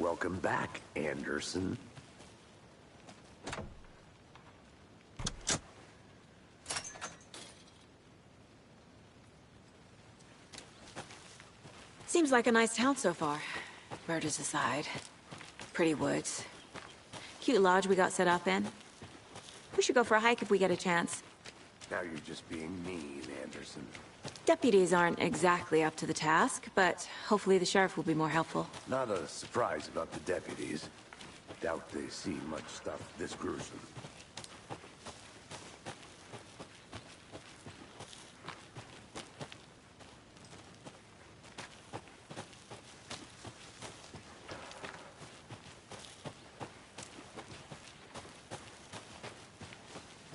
Welcome back, Anderson. Seems like a nice town so far. Murders aside. Pretty woods. Cute lodge we got set up in. We should go for a hike if we get a chance. Now you're just being mean, Anderson. Deputies aren't exactly up to the task, but hopefully the sheriff will be more helpful. Not a surprise about the deputies. Doubt they see much stuff this gruesome.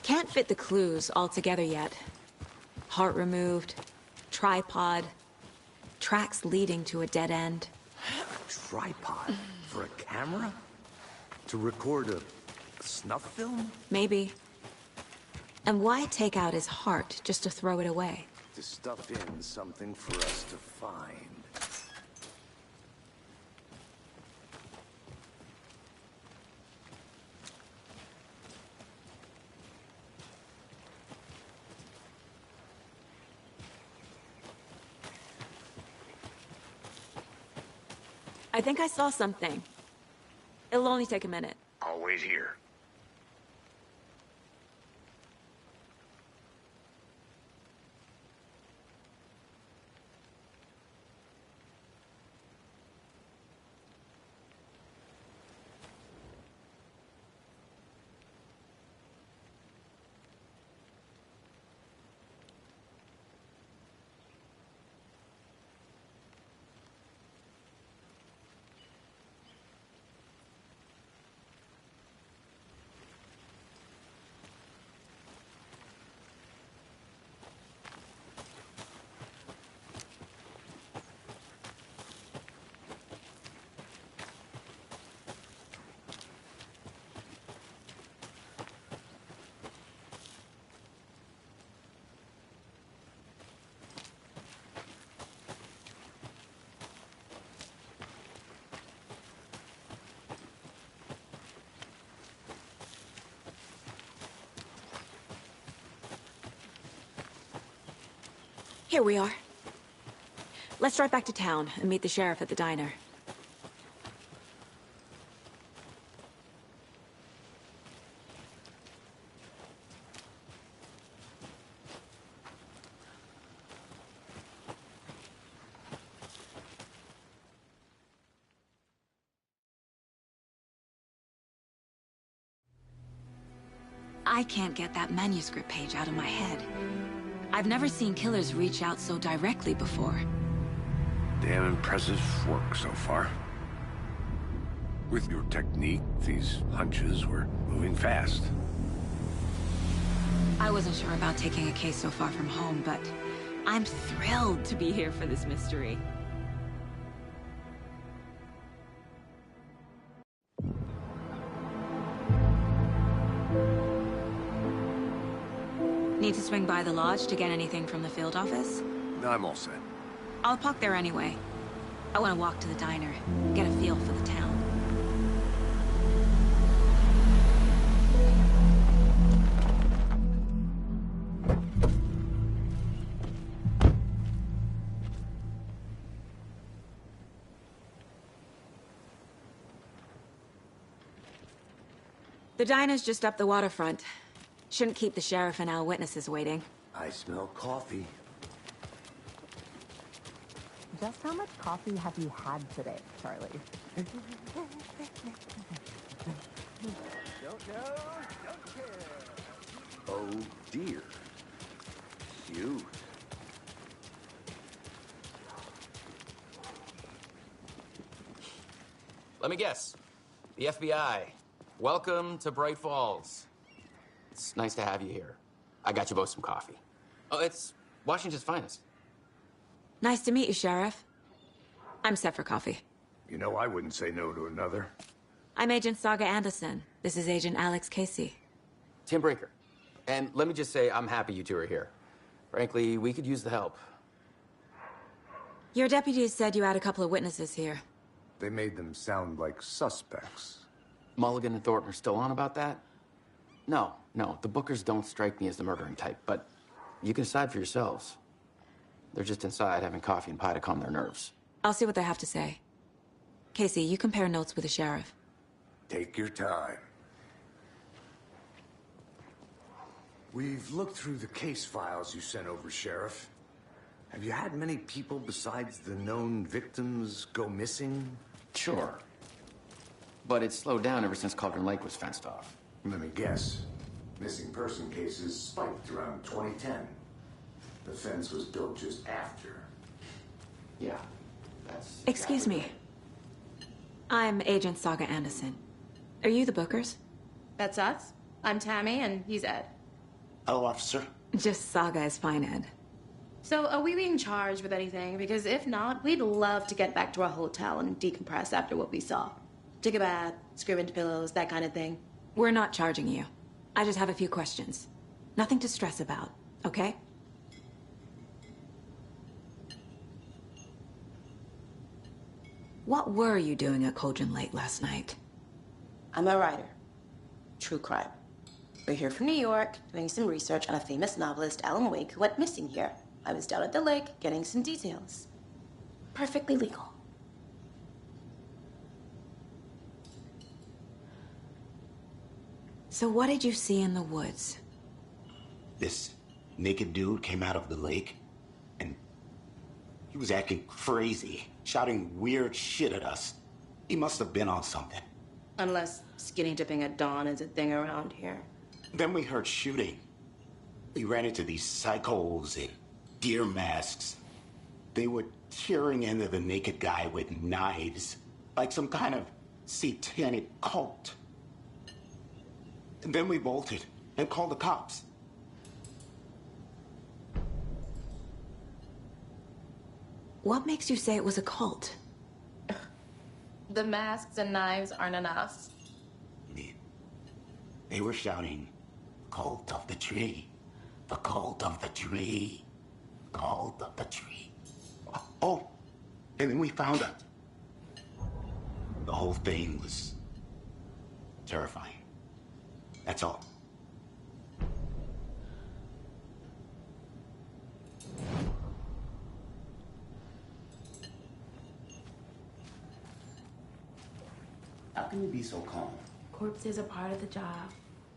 Can't fit the clues all together yet. Heart removed, tripod, tracks leading to a dead end. A tripod? For a camera? To record a snuff film? Maybe. And why take out his heart just to throw it away? To stuff in something for us to find. I think I saw something. It'll only take a minute. I'll wait here. Here we are. Let's drive back to town and meet the sheriff at the diner. I can't get that manuscript page out of my head. I've never seen killers reach out so directly before. Damn impressive work so far. With your technique, these hunches were moving fast. I wasn't sure about taking a case so far from home, but I'm thrilled to be here for this mystery. Need to swing by the lodge to get anything from the field office? No, I'm all set. I'll park there anyway. I want to walk to the diner, get a feel for the town. The diner's just up the waterfront. Shouldn't keep the sheriff and our witnesses waiting. I smell coffee. Just how much coffee have you had today, Charlie? Don't know, don't care. Oh dear. Cute. Let me guess. The FBI. Welcome to Bright Falls. It's nice to have you here. I got you both some coffee. Oh, it's Washington's finest. Nice to meet you, Sheriff. I'm set for coffee. You know, I wouldn't say no to another. I'm Agent Saga Anderson. This is Agent Alex Casey. Tim Brinker. And let me just say, I'm happy you two are here. Frankly, we could use the help. Your deputies said you had a couple of witnesses here. They made them sound like suspects. Mulligan and Thornton are still on about that? No, the Bookers don't strike me as the murdering type, but you can decide for yourselves. They're just inside having coffee and pie to calm their nerves. I'll see what they have to say. Casey, you compare notes with the sheriff. Take your time. We've looked through the case files you sent over, Sheriff. Have you had many people besides the known victims go missing? Sure. But it's slowed down ever since Cauldron Lake was fenced off. Let me guess. Missing person cases spiked around 2010. The fence was built just after. Yeah, that's... Excuse me. I'm Agent Saga Anderson. Are you the Bookers? That's us. I'm Tammy, and he's Ed. Hello, officer. Just Saga is fine, Ed. So, are we being charged with anything? Because if not, we'd love to get back to our hotel and decompress after what we saw. Take a bath, scream into pillows, that kind of thing. We're not charging you. I just have a few questions. Nothing to stress about, okay? What were you doing at Cauldron Lake last night? I'm a writer. True crime. We're here from New York, doing some research on a famous novelist, Alan Wake, who went missing here. I was down at the lake, getting some details. Perfectly legal. So what did you see in the woods? This naked dude came out of the lake, and he was acting crazy, shouting weird shit at us. He must have been on something. Unless skinny dipping at dawn is a thing around here. Then we heard shooting. We ran into these psychos in deer masks. They were tearing into the naked guy with knives, like some kind of satanic cult. And then we bolted and called the cops. What makes you say it was a cult? The masks and knives aren't enough. They were shouting, "Cult of the tree, the cult of the tree, cult of the tree." Oh, and then we found out. The whole thing was terrifying. That's all. How can you be so calm? Corpses are part of the job.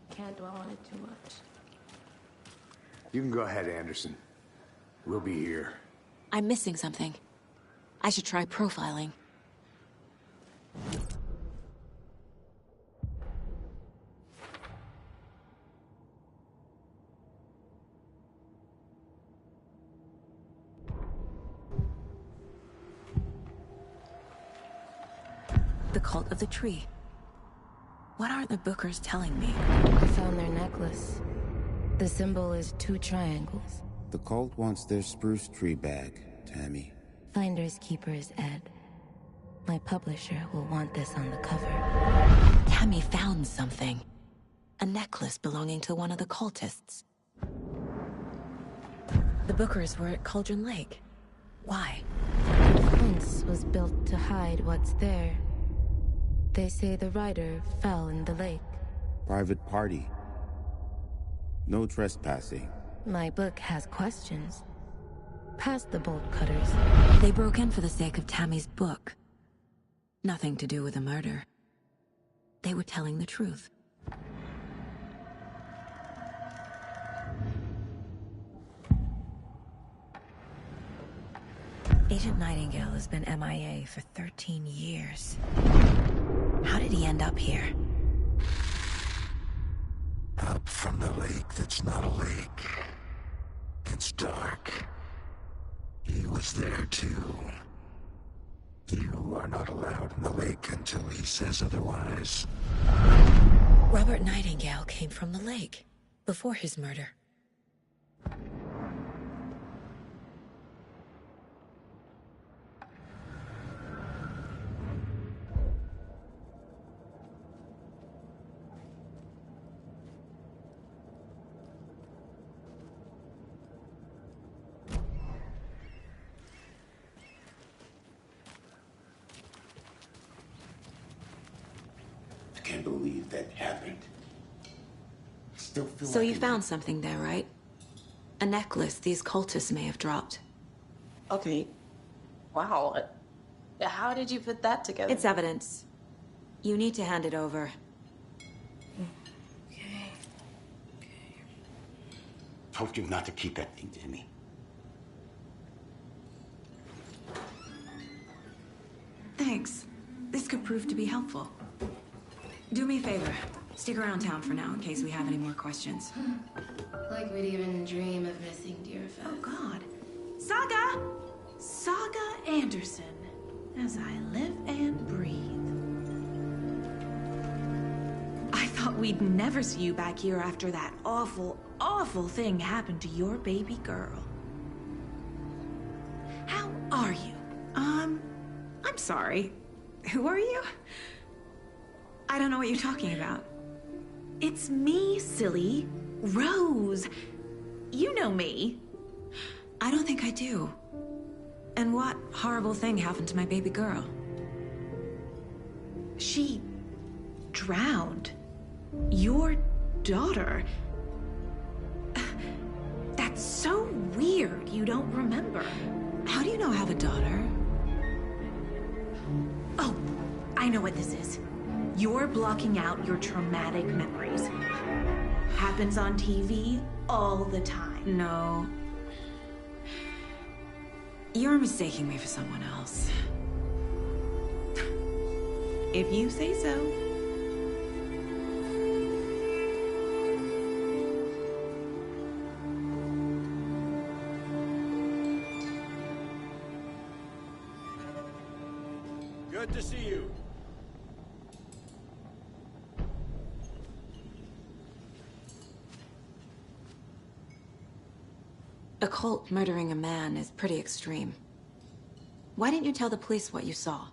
Can't dwell on it too much. You can go ahead, Anderson. We'll be here. I'm missing something. I should try profiling. The cult of the tree. What aren't the Bookers telling me? I found their necklace. The symbol is 2 triangles. The cult wants their spruce tree back, Tammy. Finders keepers, Ed. My publisher will want this on the cover. Tammy found something. A necklace belonging to one of the cultists. The Bookers were at Cauldron Lake. Why? The fence was built to hide what's there. They say the rider fell in the lake. Private party. No trespassing. My book has questions. Past the bolt cutters. They broke in for the sake of Tammy's book. Nothing to do with the murder. They were telling the truth. Agent Nightingale has been MIA for 13 years. How did he end up here? Up from the lake that's not a lake. It's dark. He was there too. You are not allowed in the lake until he says otherwise. Robert Nightingale came from the lake before his murder. that happened. I still feel So like you found something there, right? A necklace these cultists may have dropped. Okay. Wow. How did you put that together? It's evidence. You need to hand it over. Told you not to keep that thing to me. Thanks. This could prove to be helpful. Do me a favor. Stick around town for now in case we have any more questions. Like we'd even dream of missing dear Fez. Oh, God. Saga! Saga Anderson. As I live and breathe. I thought we'd never see you back here after that awful, awful thing happened to your baby girl. How are you? I'm sorry. Who are you? I don't know what you're talking about. It's me, silly. Rose. You know me. I don't think I do. And what horrible thing happened to my baby girl? She drowned. Your daughter. That's so weird you don't remember. How do you know I have a daughter? Oh, I know what this is. You're blocking out your traumatic memories. Happens on TV all the time. No. You're mistaking me for someone else. If you say so. Good to see you. A cult murdering a man is pretty extreme. Why didn't you tell the police what you saw?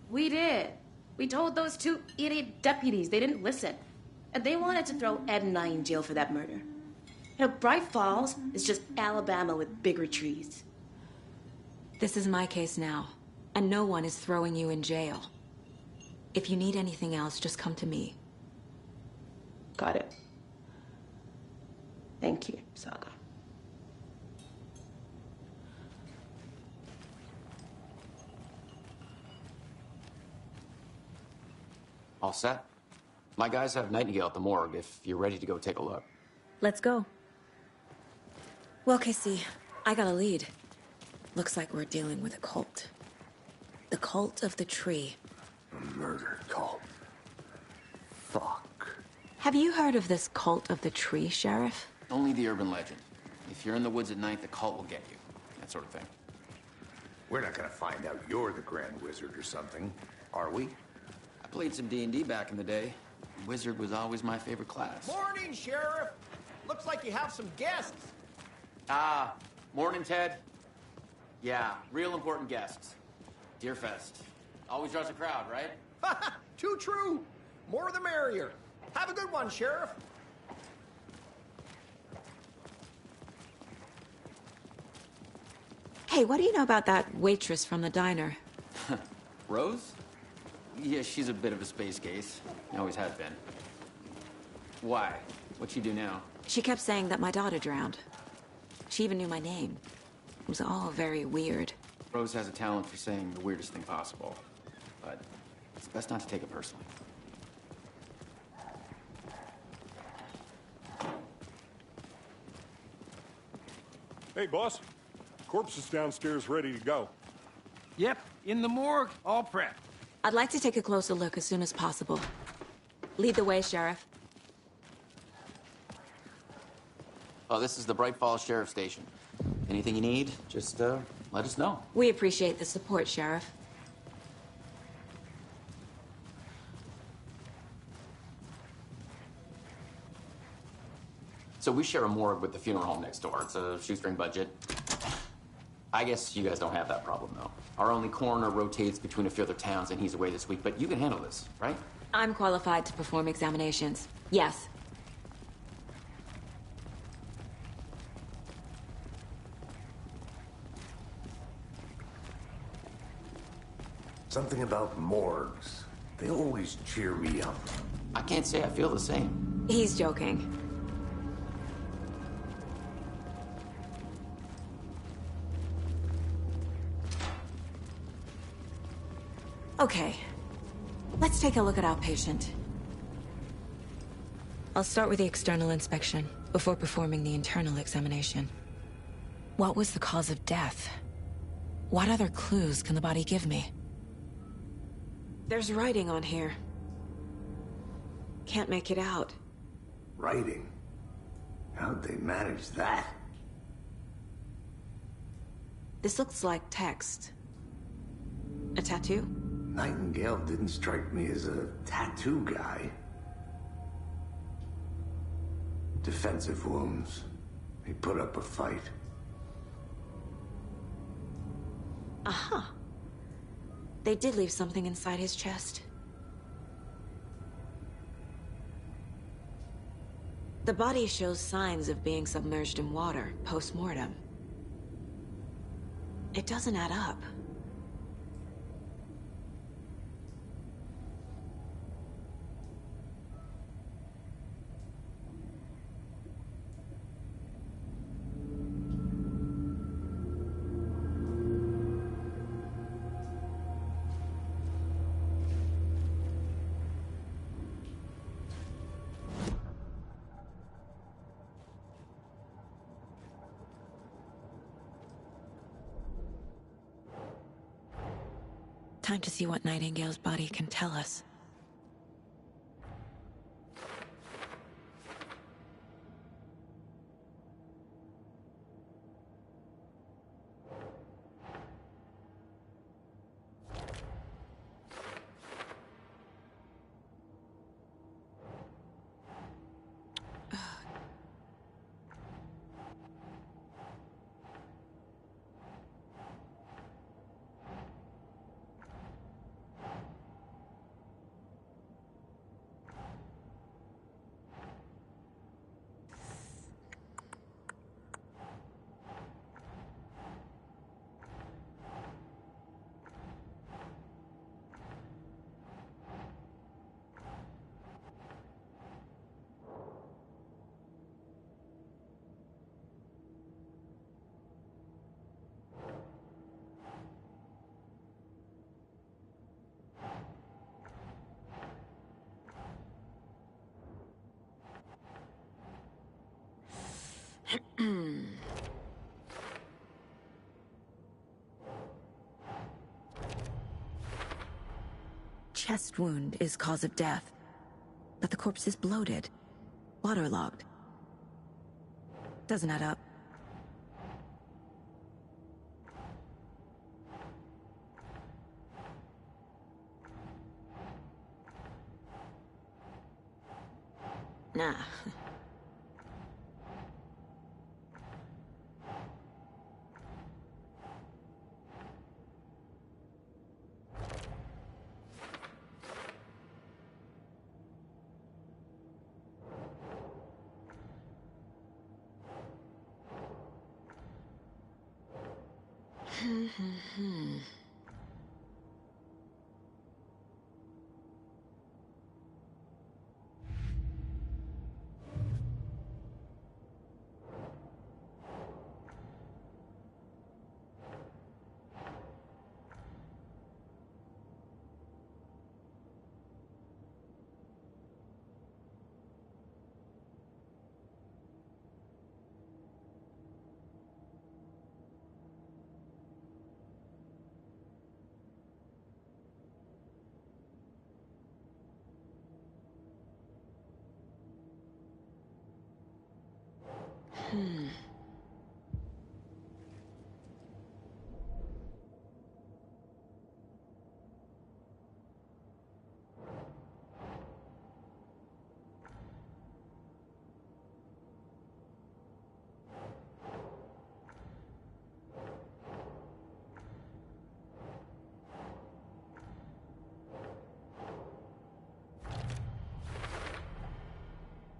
We did. We told those two idiot deputies. They didn't listen. And they wanted to throw Ed and I in jail for that murder. You know, Bright Falls is just Alabama with bigger trees. This is my case now, and no one is throwing you in jail. If you need anything else, just come to me. Got it. Thank you, Saga. All set? My guys have Nightingale at the morgue if you're ready to go take a look. Let's go. Well, Casey, I got a lead. Looks like we're dealing with a cult. The cult of the tree. A murder cult. Fuck. Have you heard of this cult of the tree, Sheriff? Only the urban legend. If you're in the woods at night, the cult will get you. That sort of thing. We're not gonna find out you're the Grand Wizard or something, are we? I played some D&D back in the day. Wizard was always my favorite class. Morning, Sheriff. Looks like you have some guests. Ah, morning, Ted. Yeah, real important guests. Deerfest. Always draws a crowd, right? Too true. More the merrier. Have a good one, Sheriff. Hey, what do you know about that waitress from the diner? Rose? Yeah, she's a bit of a space case. Always has been. Why? What'd she do now? She kept saying that my daughter drowned. She even knew my name. It was all very weird. Rose has a talent for saying the weirdest thing possible. But it's best not to take it personally. Hey, boss. Corpse is downstairs ready to go. Yep, in the morgue, all prepped. I'd like to take a closer look as soon as possible. Lead the way, Sheriff. Oh, this is the Bright Falls Sheriff Station. Anything you need, just let us know. We appreciate the support, Sheriff. So we share a morgue with the funeral home next door. It's a shoestring budget. I guess you guys don't have that problem, though. Our only coroner rotates between a few other towns, and he's away this week, but you can handle this, right? I'm qualified to perform examinations. Yes. Something about morgues. They always cheer me up. I can't say I feel the same. He's joking. Okay. Let's take a look at our patient. I'll start with the external inspection, before performing the internal examination. What was the cause of death? What other clues can the body give me? There's writing on here. Can't make it out. Writing? How'd they manage that? This looks like text. A tattoo? Nightingale didn't strike me as a tattoo guy. Defensive wounds. He put up a fight. Uh-huh. They did leave something inside his chest. The body shows signs of being submerged in water, post-mortem. It doesn't add up. Time to see what Nightingale's body can tell us. Chest wound is cause of death, but the corpse is bloated, waterlogged. Doesn't add up. Nah.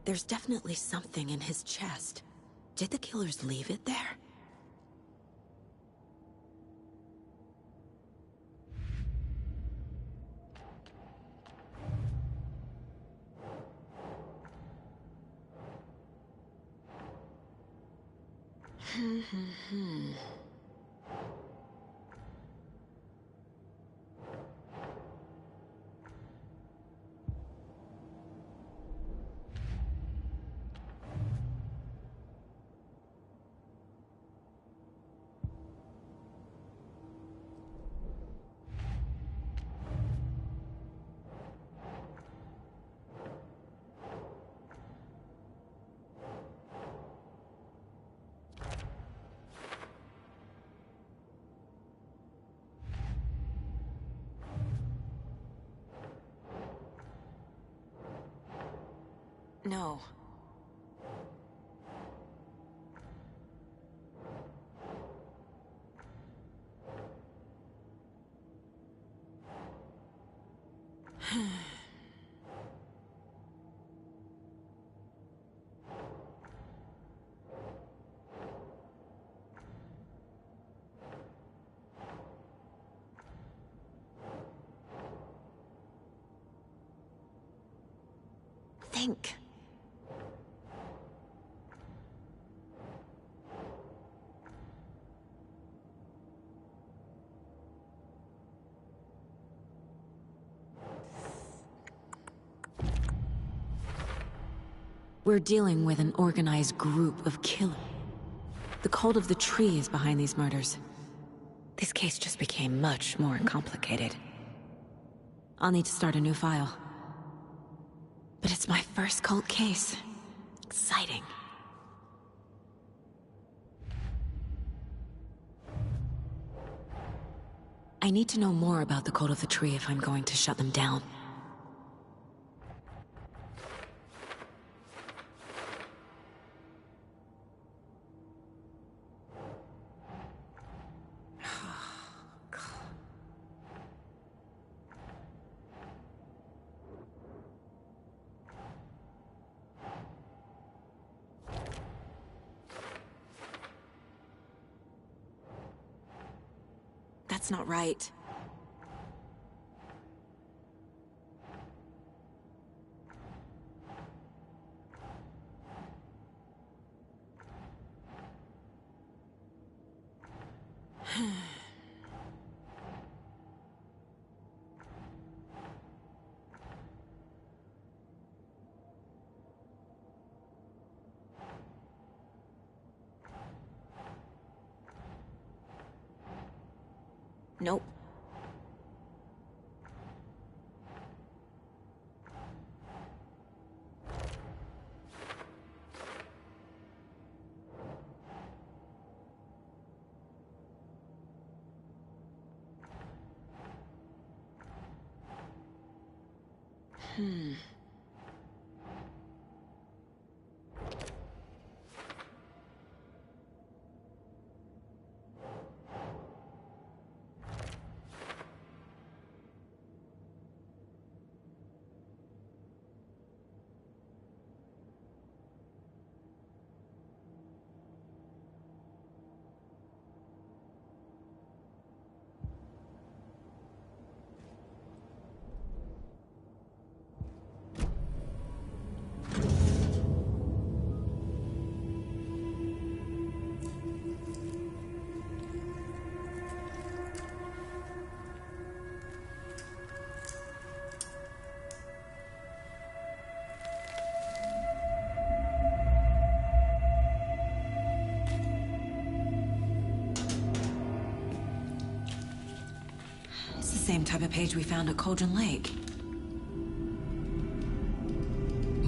There's definitely something in his chest. Did the killers leave it there? No. Think. We're dealing with an organized group of killers. The cult of the tree is behind these murders. This case just became much more complicated. I'll need to start a new file. But it's my first cult case. Exciting. I need to know more about the cult of the tree if I'm going to shut them down. That's not right. Nope. Same type of page we found at Cauldron Lake.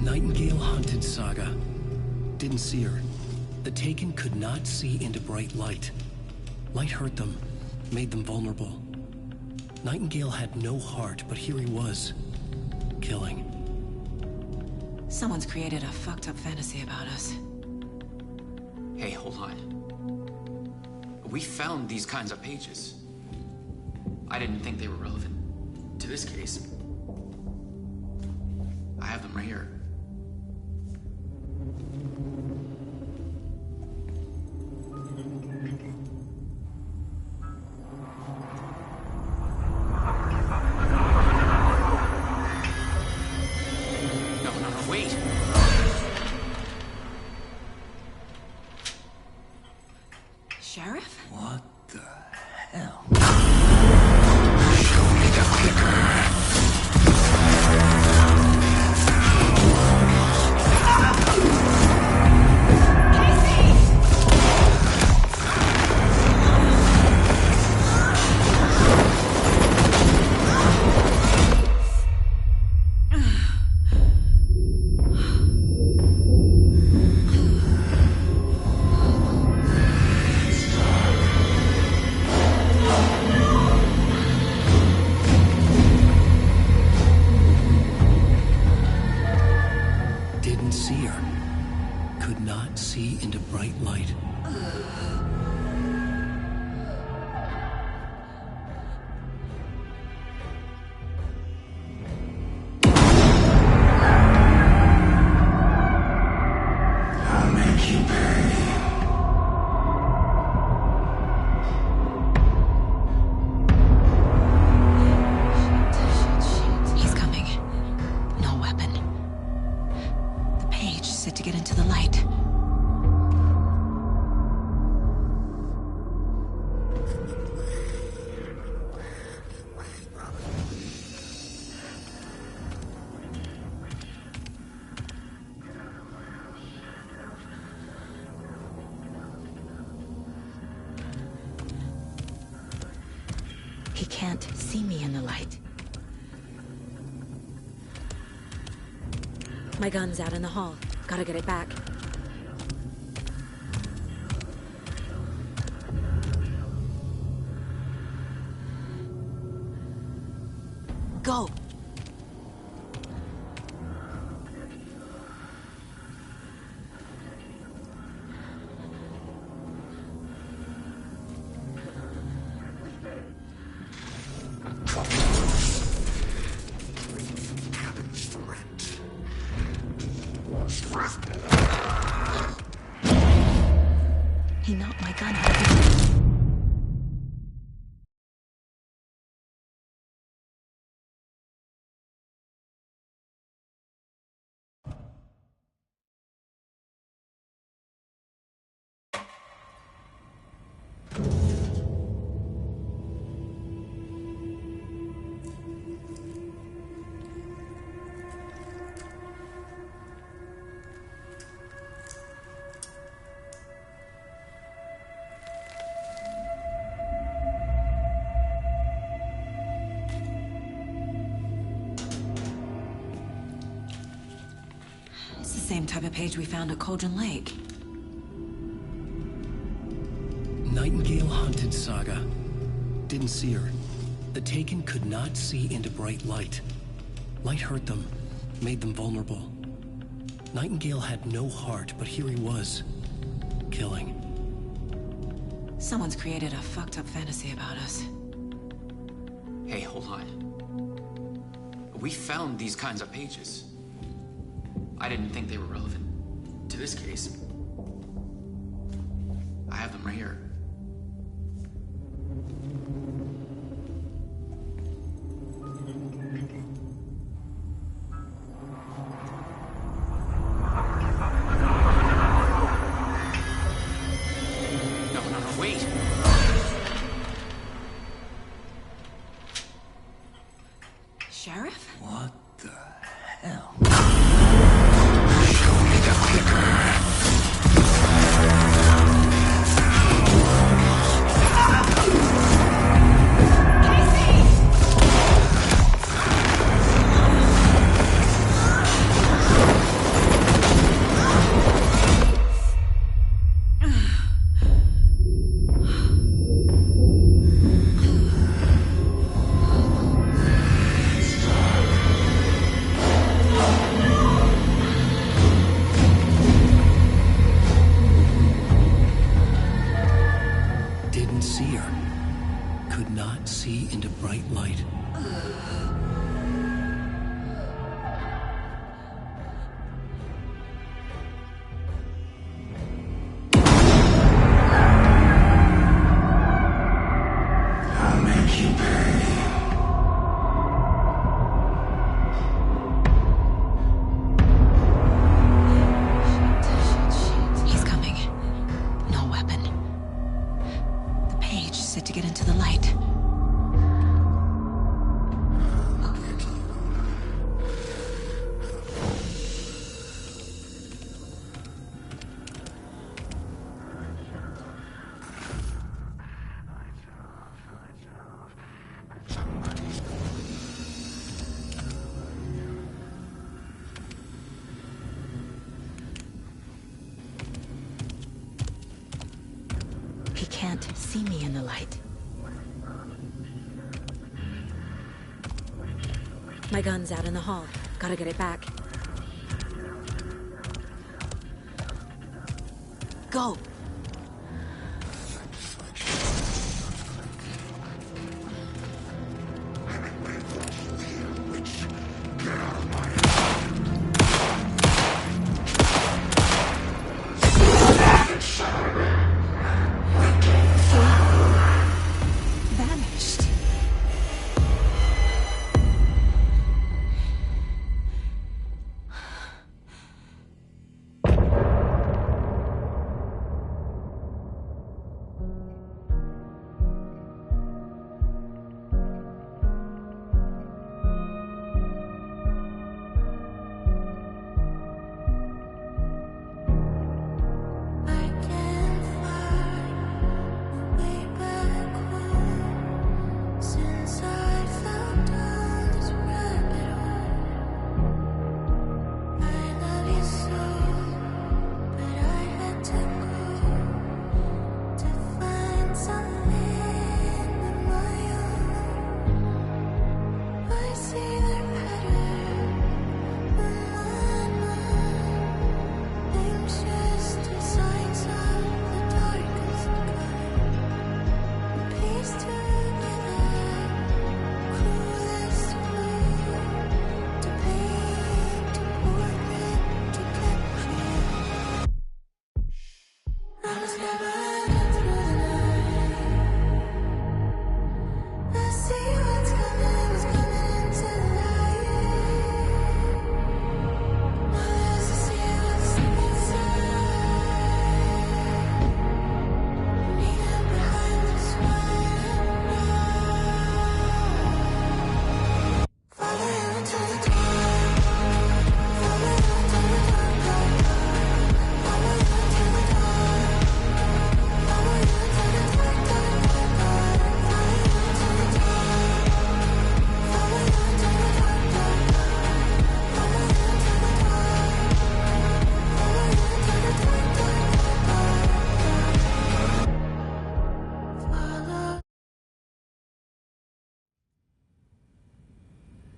Nightingale hunted Saga. Didn't see her. The Taken could not see into bright light. Light hurt them, made them vulnerable. Nightingale had no heart, but here he was, killing. Someone's created a fucked up fantasy about us. Hey, hold on. We found these kinds of pages. I didn't think they were relevant to this case. I have them right here. No, wait! bright light. I'll make you pay. He's coming. No weapon. The page set to get into the light. He can't see me in the light. My gun's out in the hall. Gotta get it back. Go! He knocked my gun out of his hand. It's the same type of page we found at Cauldron Lake. Nightingale hunted Saga. Didn't see her. The Taken could not see into bright light. Light hurt them, made them vulnerable. Nightingale had no heart, but here he was, killing. Someone's created a fucked up fantasy about us. Hey, hold on. We found these kinds of pages. I didn't think they were relevant to this case. I have them right here. No, wait. Sheriff? What the hell? Didn't see her. Could not see into bright light. I'll make you pay. He's coming. No weapon. The page set to get into the light. He can't see me in the light. My gun's out in the hall. Gotta get it back. Go! Vanished.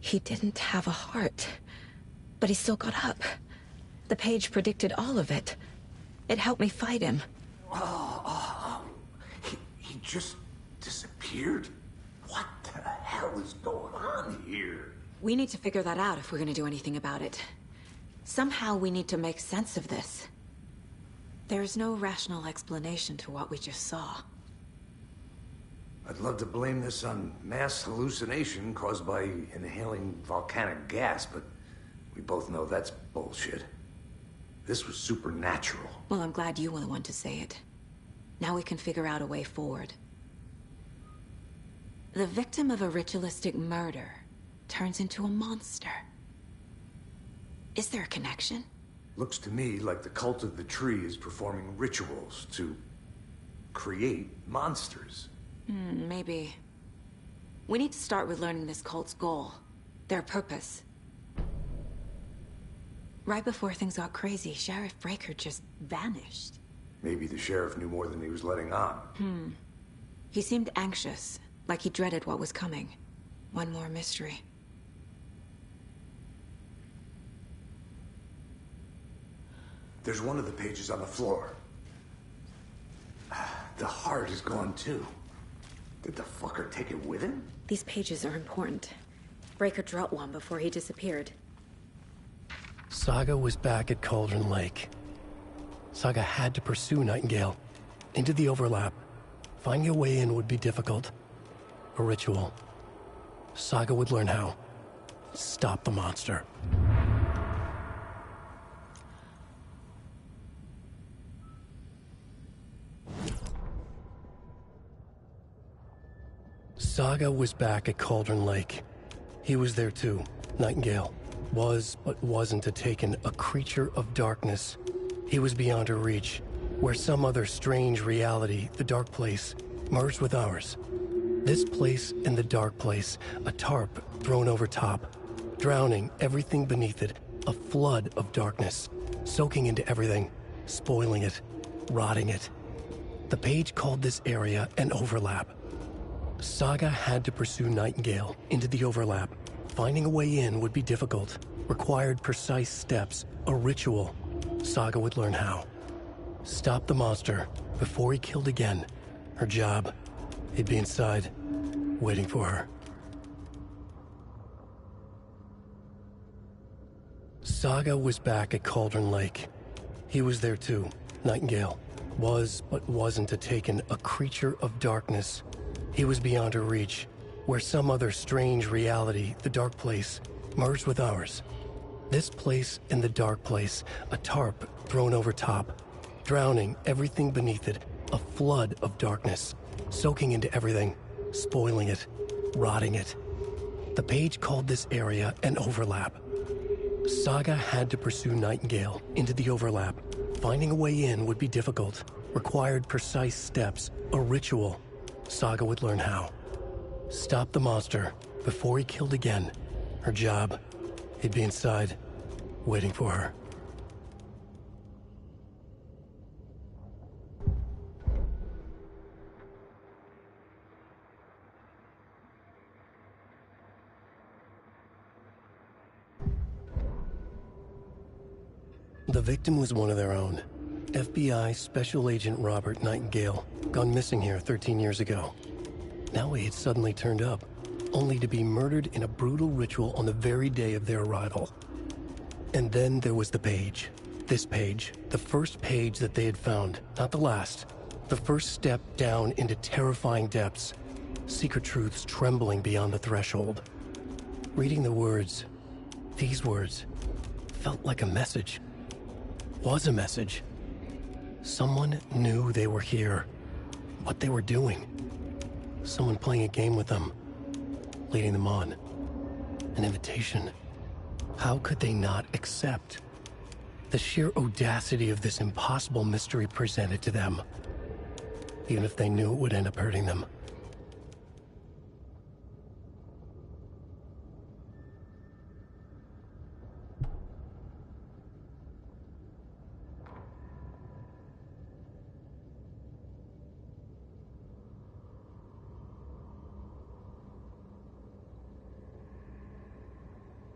He didn't have a heart, but he still got up. The page predicted all of it. It helped me fight him. He just disappeared? What the hell is going on here? We need to figure that out if we're gonna do anything about it. Somehow we need to make sense of this. There's no rational explanation to what we just saw. I'd love to blame this on mass hallucination caused by inhaling volcanic gas, but we both know that's bullshit. This was supernatural. Well, I'm glad you were the one to say it. Now we can figure out a way forward. The victim of a ritualistic murder turns into a monster. Is there a connection? Looks to me like the cult of the tree is performing rituals to create monsters. Maybe. We need to start with learning this cult's goal. Their purpose. Right before things got crazy, Sheriff Breaker just vanished. Maybe the sheriff knew more than he was letting on. He seemed anxious, like he dreaded what was coming. One more mystery. There's one of the pages on the floor. The heart is gone too. Did the fucker take it with him? These pages are important. Breaker dropped one before he disappeared. Saga was back at Cauldron Lake. Saga had to pursue Nightingale. Into the overlap. Finding a way in would be difficult. A ritual. Saga would learn how. Stop the monster. Saga was back at Cauldron Lake. He was there too. Nightingale. Was, but wasn't a Taken, a creature of darkness. He was beyond her reach, where some other strange reality, the dark place, merged with ours. This place and the dark place, a tarp thrown over top, drowning everything beneath it, a flood of darkness, soaking into everything, spoiling it, rotting it. The page called this area an overlap. Saga had to pursue Nightingale into the overlap. Finding a way in would be difficult, required precise steps, a ritual. Saga would learn how. Stop the monster before he killed again. Her job, he'd be inside, waiting for her. Saga was back at Cauldron Lake. He was there too. Nightingale was, but wasn't a Taken, a creature of darkness. He was beyond her reach, where some other strange reality, the dark place, merged with ours. This place and the dark place, a tarp thrown over top, drowning everything beneath it, a flood of darkness, soaking into everything, spoiling it, rotting it. The page called this area an overlap. Saga had to pursue Nightingale into the overlap. Finding a way in would be difficult, required precise steps, a ritual. Saga would learn how. Stop the monster before he killed again. Her job, he'd be inside, waiting for her. The victim was one of their own. FBI Special Agent Robert Nightingale, gone missing here 13 years ago. Now he had suddenly turned up, only to be murdered in a brutal ritual on the very day of their arrival. And then there was the page. This page, the first page that they had found, not the last. The first step down into terrifying depths, secret truths trembling beyond the threshold. Reading the words, these words, felt like a message. Was a message. Someone knew they were here, what they were doing. Someone playing a game with them, leading them on. An invitation. How could they not accept? The sheer audacity of this impossible mystery presented to them, even if they knew it would end up hurting them.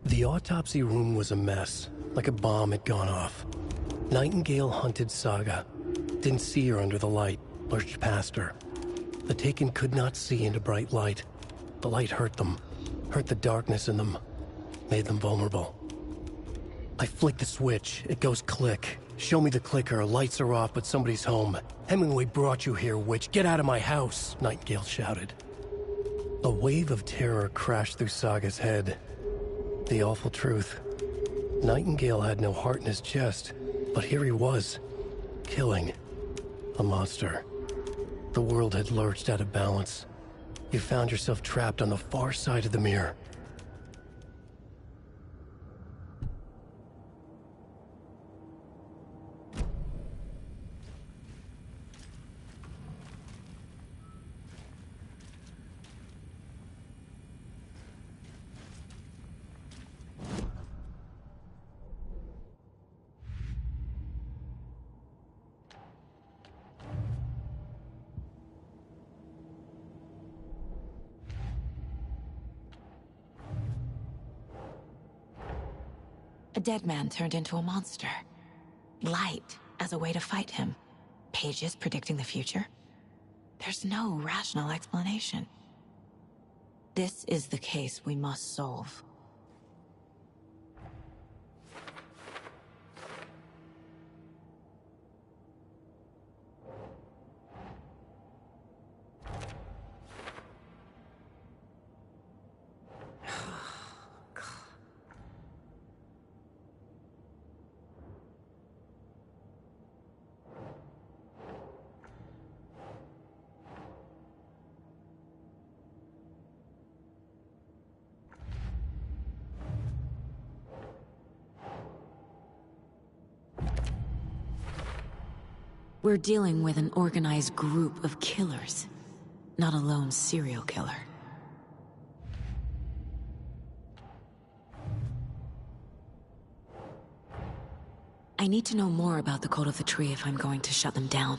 The autopsy room was a mess, like a bomb had gone off. Nightingale hunted Saga. Didn't see her under the light, lurched past her. The Taken could not see into bright light. The light hurt them, hurt the darkness in them, made them vulnerable. I flick the switch, it goes click. Show me the clicker, lights are off, but somebody's home. Hemingway brought you here, witch. Get out of my house, Nightingale shouted. A wave of terror crashed through Saga's head. The awful truth. Nightingale had no heart in his chest, but here he was, killing a monster. The world had lurched out of balance. You found yourself trapped on the far side of the mirror. A dead man turned into a monster. Light as a way to fight him. Pages predicting the future. There's no rational explanation. This is the case we must solve. We're dealing with an organized group of killers, not a lone serial killer. I need to know more about the Code of the Tree if I'm going to shut them down.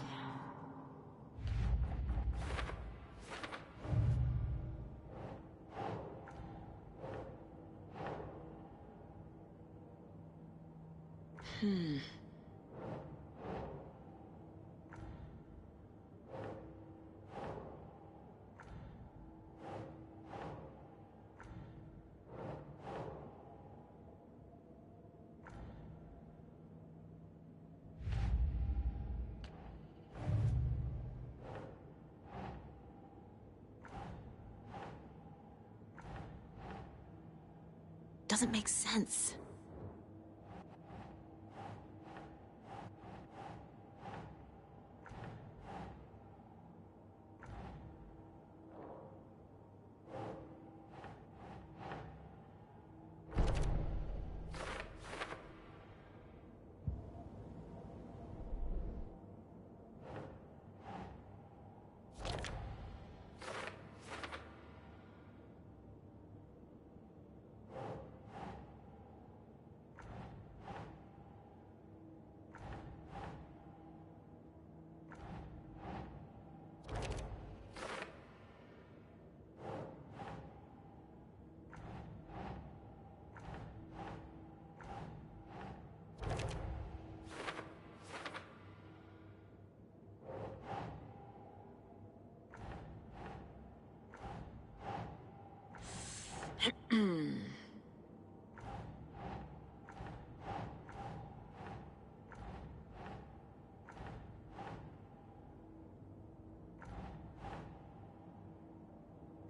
doesn't make sense.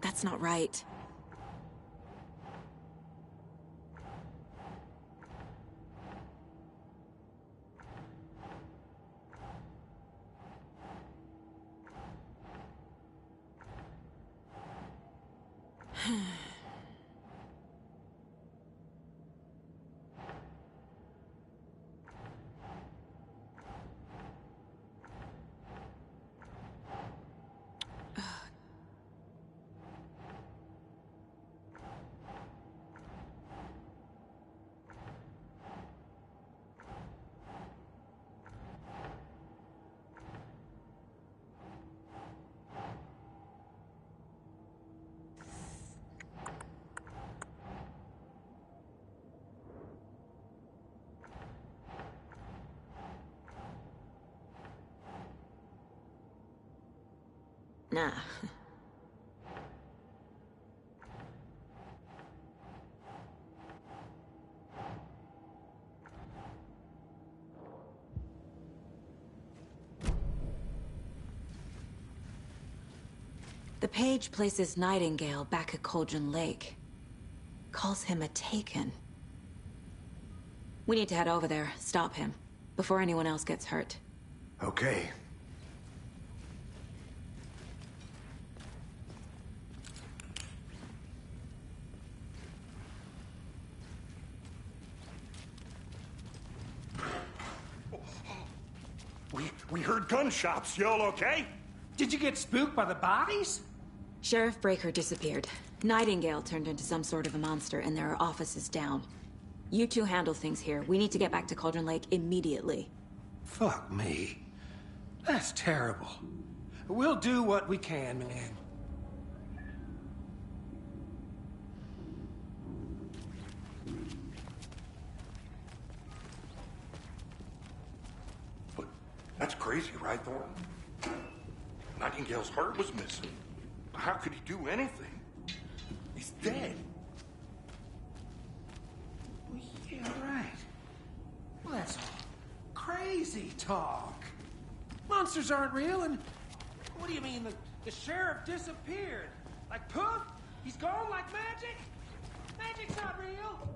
That's not right. Nah. The page places Nightingale back at Cauldron Lake. Calls him a Taken. We need to head over there, stop him, before anyone else gets hurt. Okay. We heard gunshots. Y'all okay? Did you get spooked by the bodies? Sheriff Breaker disappeared. Nightingale turned into some sort of a monster, and there are offices down. You two handle things here. We need to get back to Cauldron Lake immediately. Fuck me. That's terrible. We'll do what we can, man. But that's crazy, right, Thornton? Nightingale's heart was missing. How could he do anything? He's dead. Well, yeah, right. Well, that's all crazy talk. Monsters aren't real, and what do you mean the sheriff disappeared? Like poof? He's gone like magic? Magic's not real.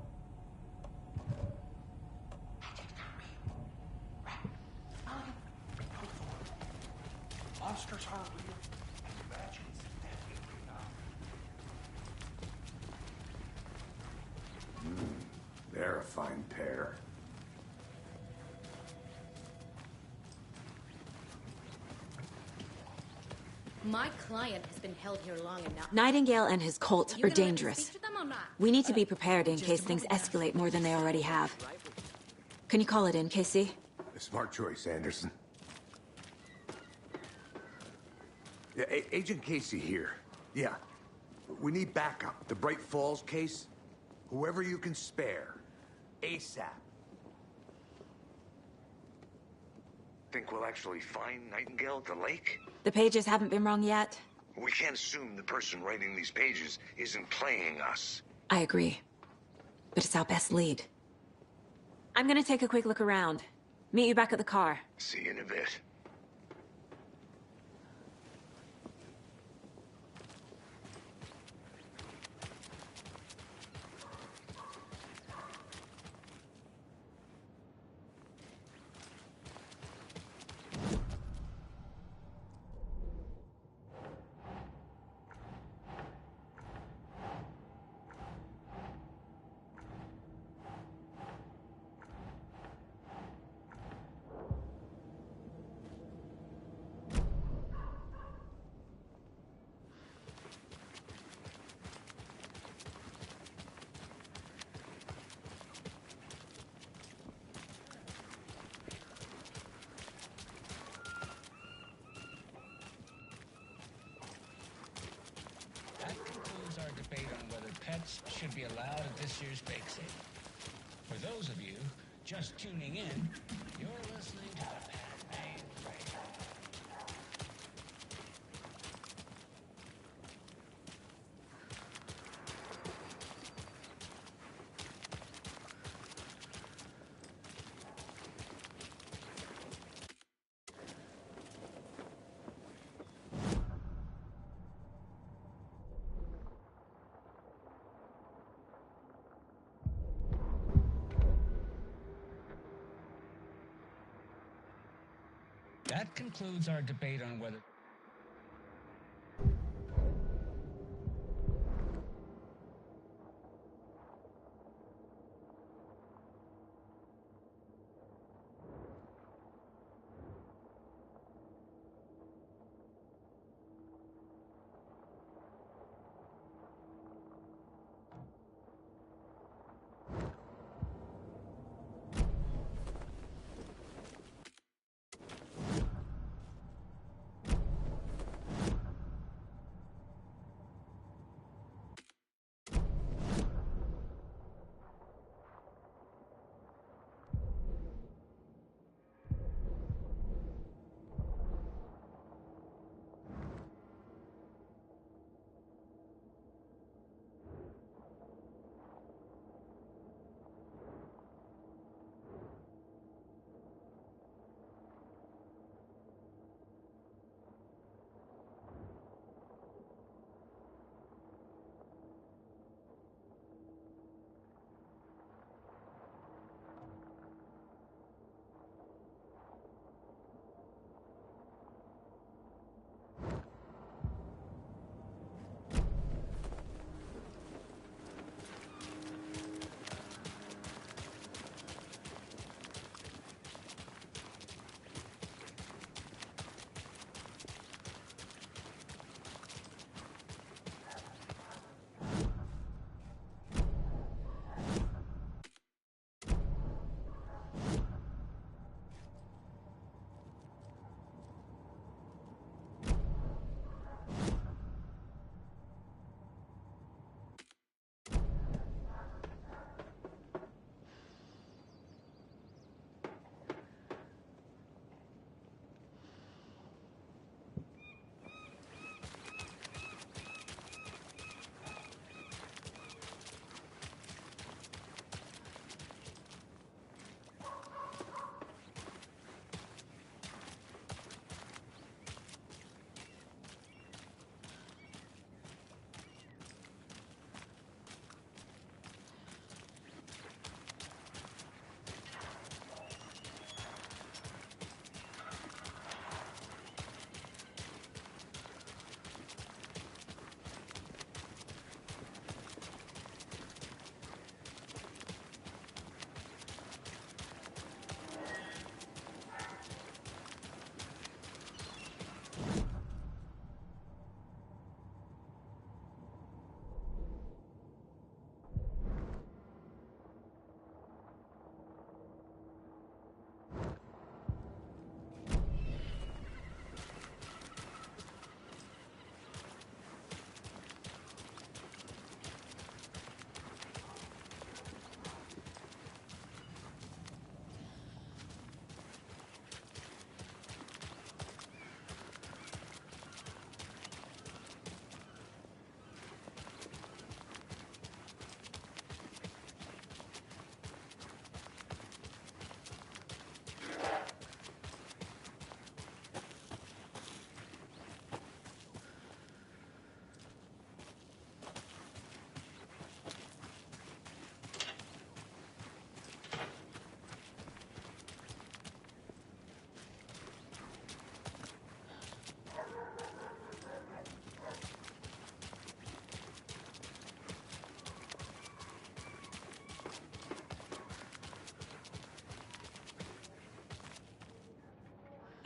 Magic's not real. Right. Monsters aren't real. Magic's definitely not. They're a fine pair. My client has been held here long enough. Nightingale and his cult are dangerous. Speak to them or not? We need to be prepared in case things escalate more than they already have. Can you call it in, Casey? A smart choice, Anderson. Yeah, Agent Casey here. Yeah. We need backup. The Bright Falls case. Whoever you can spare. ASAP. Think we'll actually find Nightingale at the lake? The pages haven't been wrong yet. We can't assume the person writing these pages isn't playing us. I agree. But it's our best lead. I'm gonna take a quick look around. Meet you back at the car. See you in a bit. this year's bake sale. For those of you just tuning in, you're listening to the Padme Radio. That concludes our debate on whether...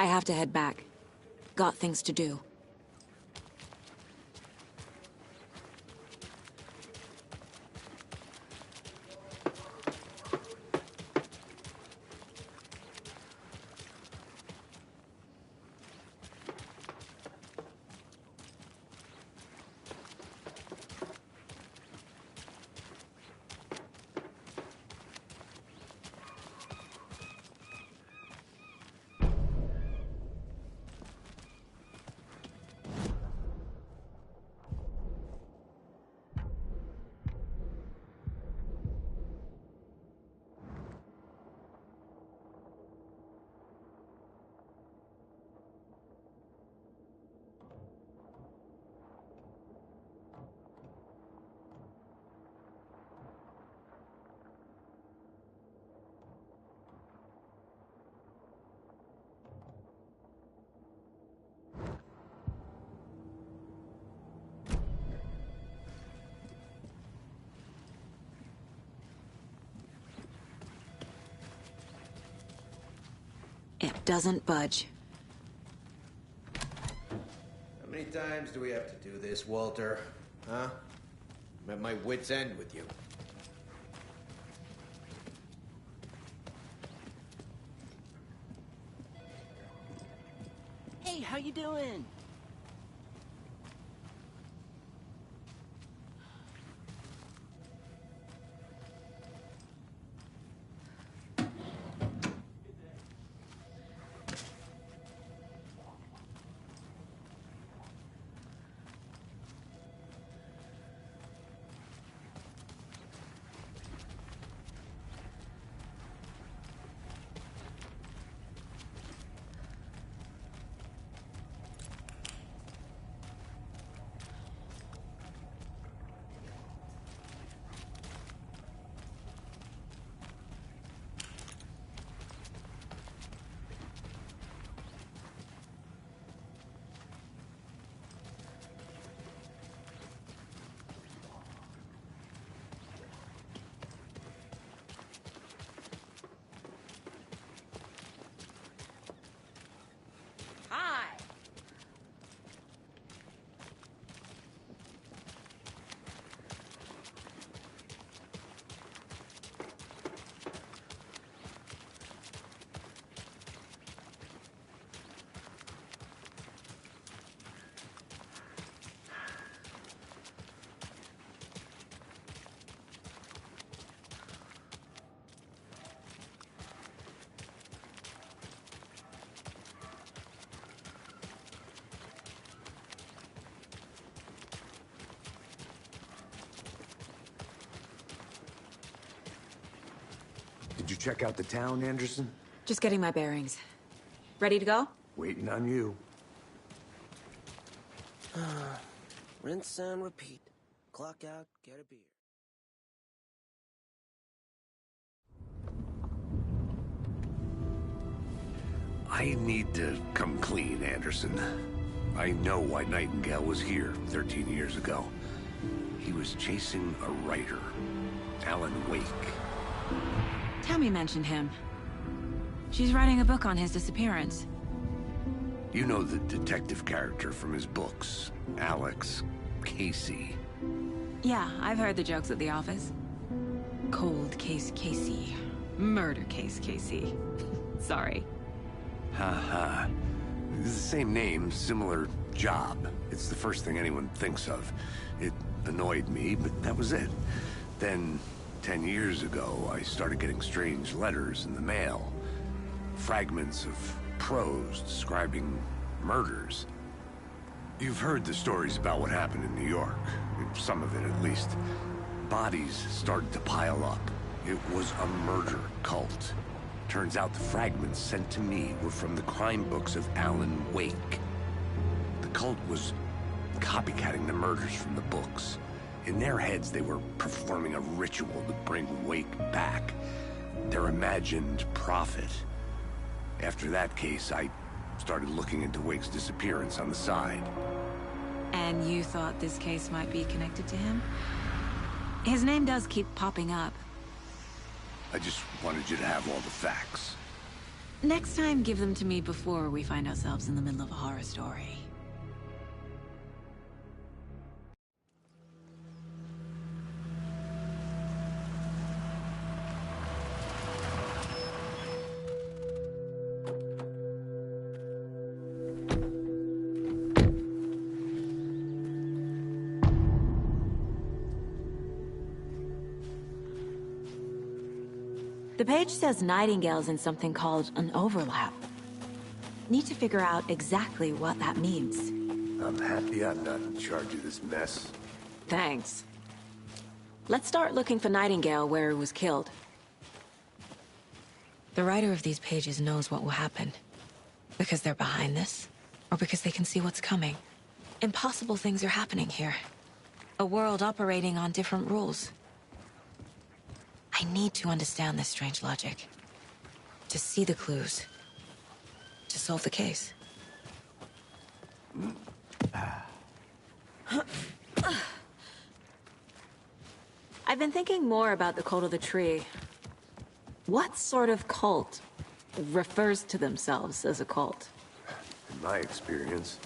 I have to head back. Got things to do. It doesn't budge. How many times do we have to do this, Walter? Huh? I'm at my wit's end with you. Hey, how you doing? Hi. Did you check out the town, Anderson? Just getting my bearings. Ready to go? Waiting on you. Rinse and repeat. Clock out, get a beer. I need to come clean, Anderson. I know why Nightingale was here 13 years ago. He was chasing a writer, Alan Wake. Tammy mentioned him. She's writing a book on his disappearance. You know the detective character from his books, Alex Casey. Yeah, I've heard the jokes at the office. Cold case Casey. Murder case Casey. Sorry. Ha. It's the same name, similar job. It's the first thing anyone thinks of. It annoyed me, but that was it. Then, 10 years ago, I started getting strange letters in the mail. Fragments of prose describing murders. You've heard the stories about what happened in New York. Some of it, at least. Bodies started to pile up. It was a murder cult. Turns out the fragments sent to me were from the crime books of Alan Wake. The cult was copycatting the murders from the books. In their heads, they were performing a ritual to bring Wake back. Their imagined prophet. After that case, I started looking into Wake's disappearance on the side. And you thought this case might be connected to him? His name does keep popping up. I just wanted you to have all the facts. Next time, give them to me before we find ourselves in the middle of a horror story. The page says Nightingale's in something called an overlap. Need to figure out exactly what that means. I'm happy I'm not in charge of this mess. Thanks. Let's start looking for Nightingale where he was killed. The writer of these pages knows what will happen. Because they're behind this, or because they can see what's coming. Impossible things are happening here. A world operating on different rules. I need to understand this strange logic. To see the clues. To solve the case. I've been thinking more about the cult of the tree. What sort of cult refers to themselves as a cult. In my experience,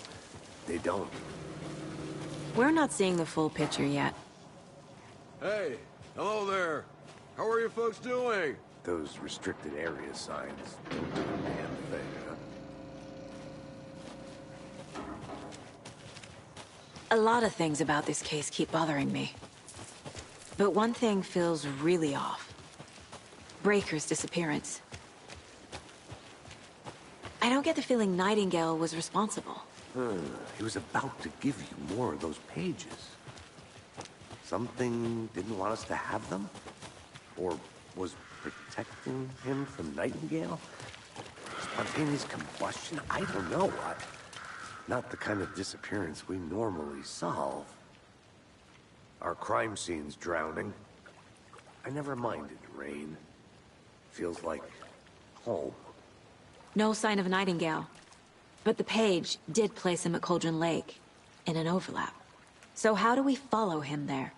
they don't. We're not seeing the full picture yet. Hey, hello there. How are you folks doing? Those restricted area signs don't do a damn thing, huh? A lot of things about this case keep bothering me. But one thing feels really off. Breaker's disappearance. I don't get the feeling Nightingale was responsible. He was about to give you more of those pages. Something didn't want us to have them? Or was protecting him from Nightingale? Spontaneous combustion? I don't know. Not the kind of disappearance we normally solve. Our crime scene's drowning. I never minded rain. Feels like home. No sign of Nightingale. But the page did place him at Cauldron Lake, in an overlap. So how do we follow him there?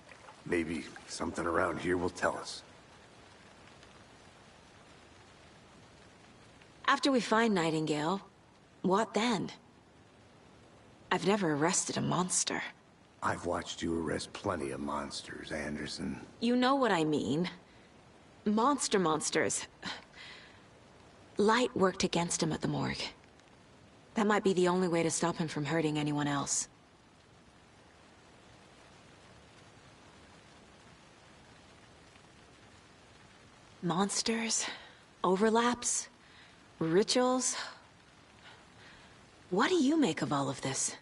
Maybe something around here will tell us. After we find Nightingale, what then? I've never arrested a monster. I've watched you arrest plenty of monsters, Anderson. You know what I mean. Monsters. Light worked against him at the morgue. That might be the only way to stop him from hurting anyone else. Monsters? Overlaps? Rituals? What do you make of all of this?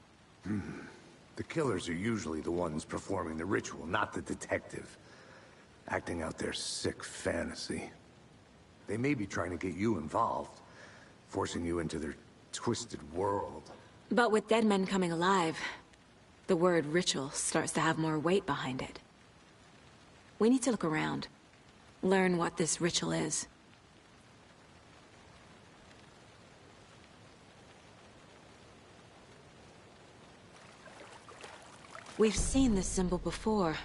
The killers are usually the ones performing the ritual, not the detective. Acting out their sick fantasy. They may be trying to get you involved, forcing you into their twisted world. But with dead men coming alive, the word ritual starts to have more weight behind it. We need to look around. Learn what this ritual is. We've seen this symbol before.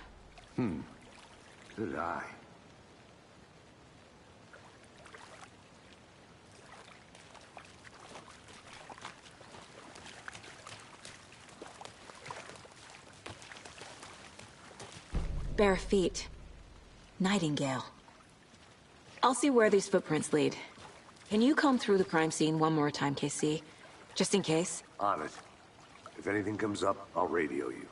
Good eye. Bare feet. Nightingale. I'll see where these footprints lead. Can you comb through the crime scene one more time, KC? Just in case? On it. If anything comes up, I'll radio you.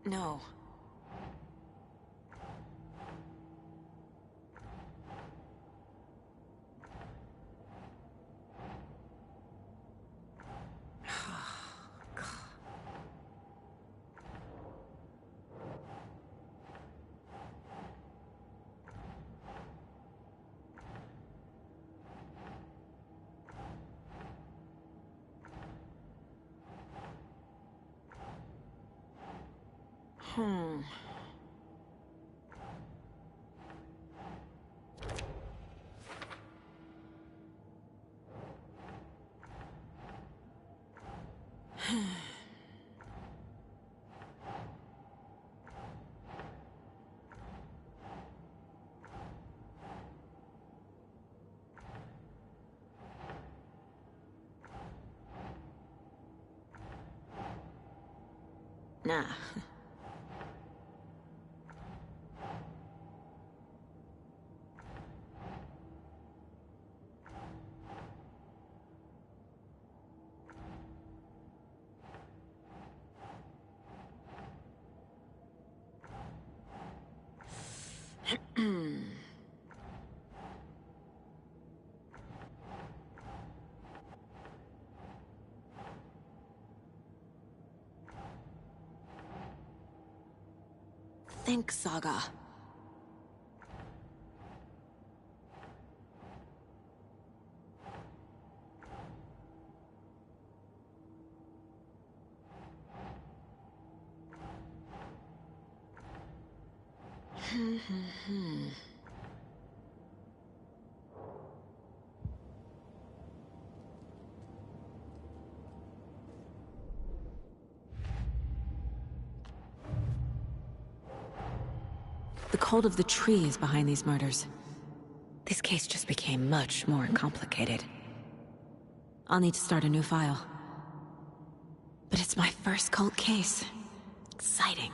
No. Nah. Think, Saga. The cult of the tree is behind these murders. This case just became much more complicated. I'll need to start a new file. But it's my first cult case. Exciting.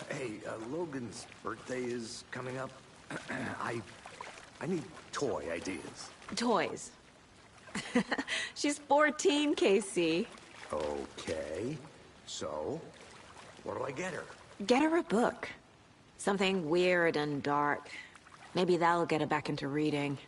Hey, Logan's birthday is coming up. I need toy ideas. Toys. She's 14, Casey. Okay. So, what do I get her? Get her a book. Something weird and dark. Maybe that'll get her back into reading.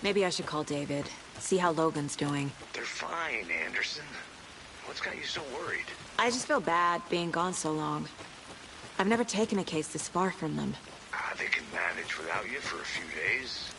Maybe I should call David, see how Logan's doing. They're fine, Anderson. What's got you so worried? I just feel bad being gone so long. I've never taken a case this far from them. They can manage without you for a few days.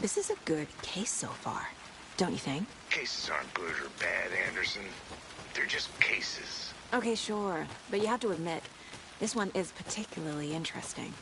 This is a good case so far, don't you think? Cases aren't good or bad, Anderson. They're just cases. Okay, sure. But you have to admit, this one is particularly interesting.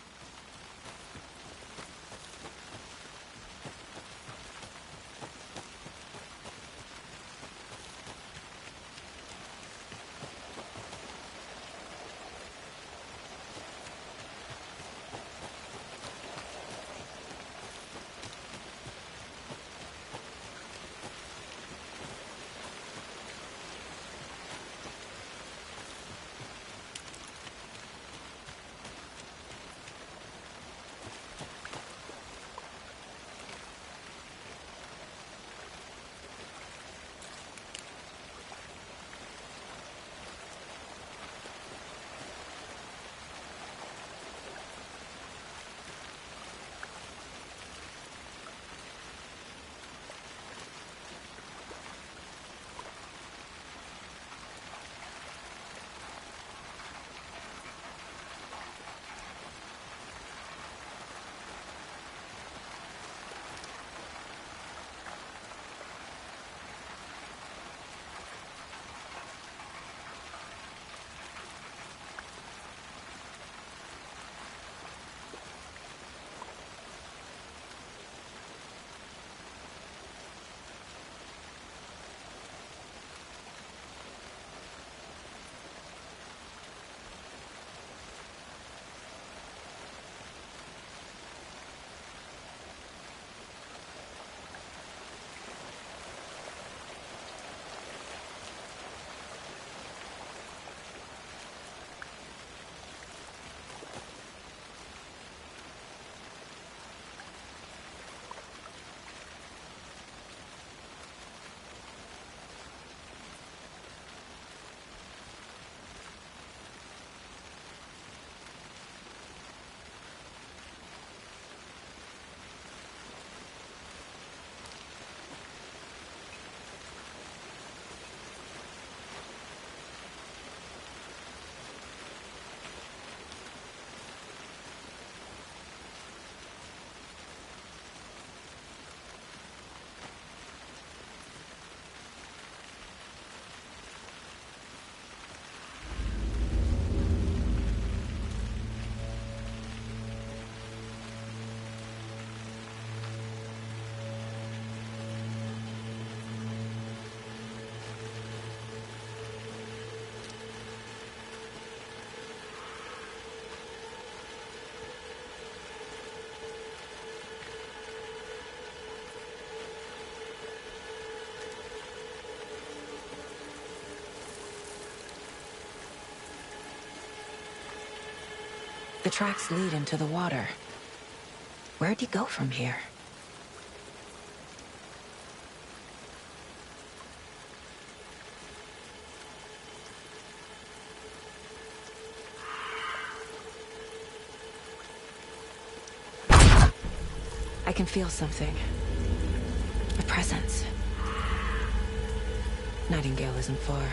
The tracks lead into the water. Where'd he go from here? I can feel something. A presence. Nightingale isn't far.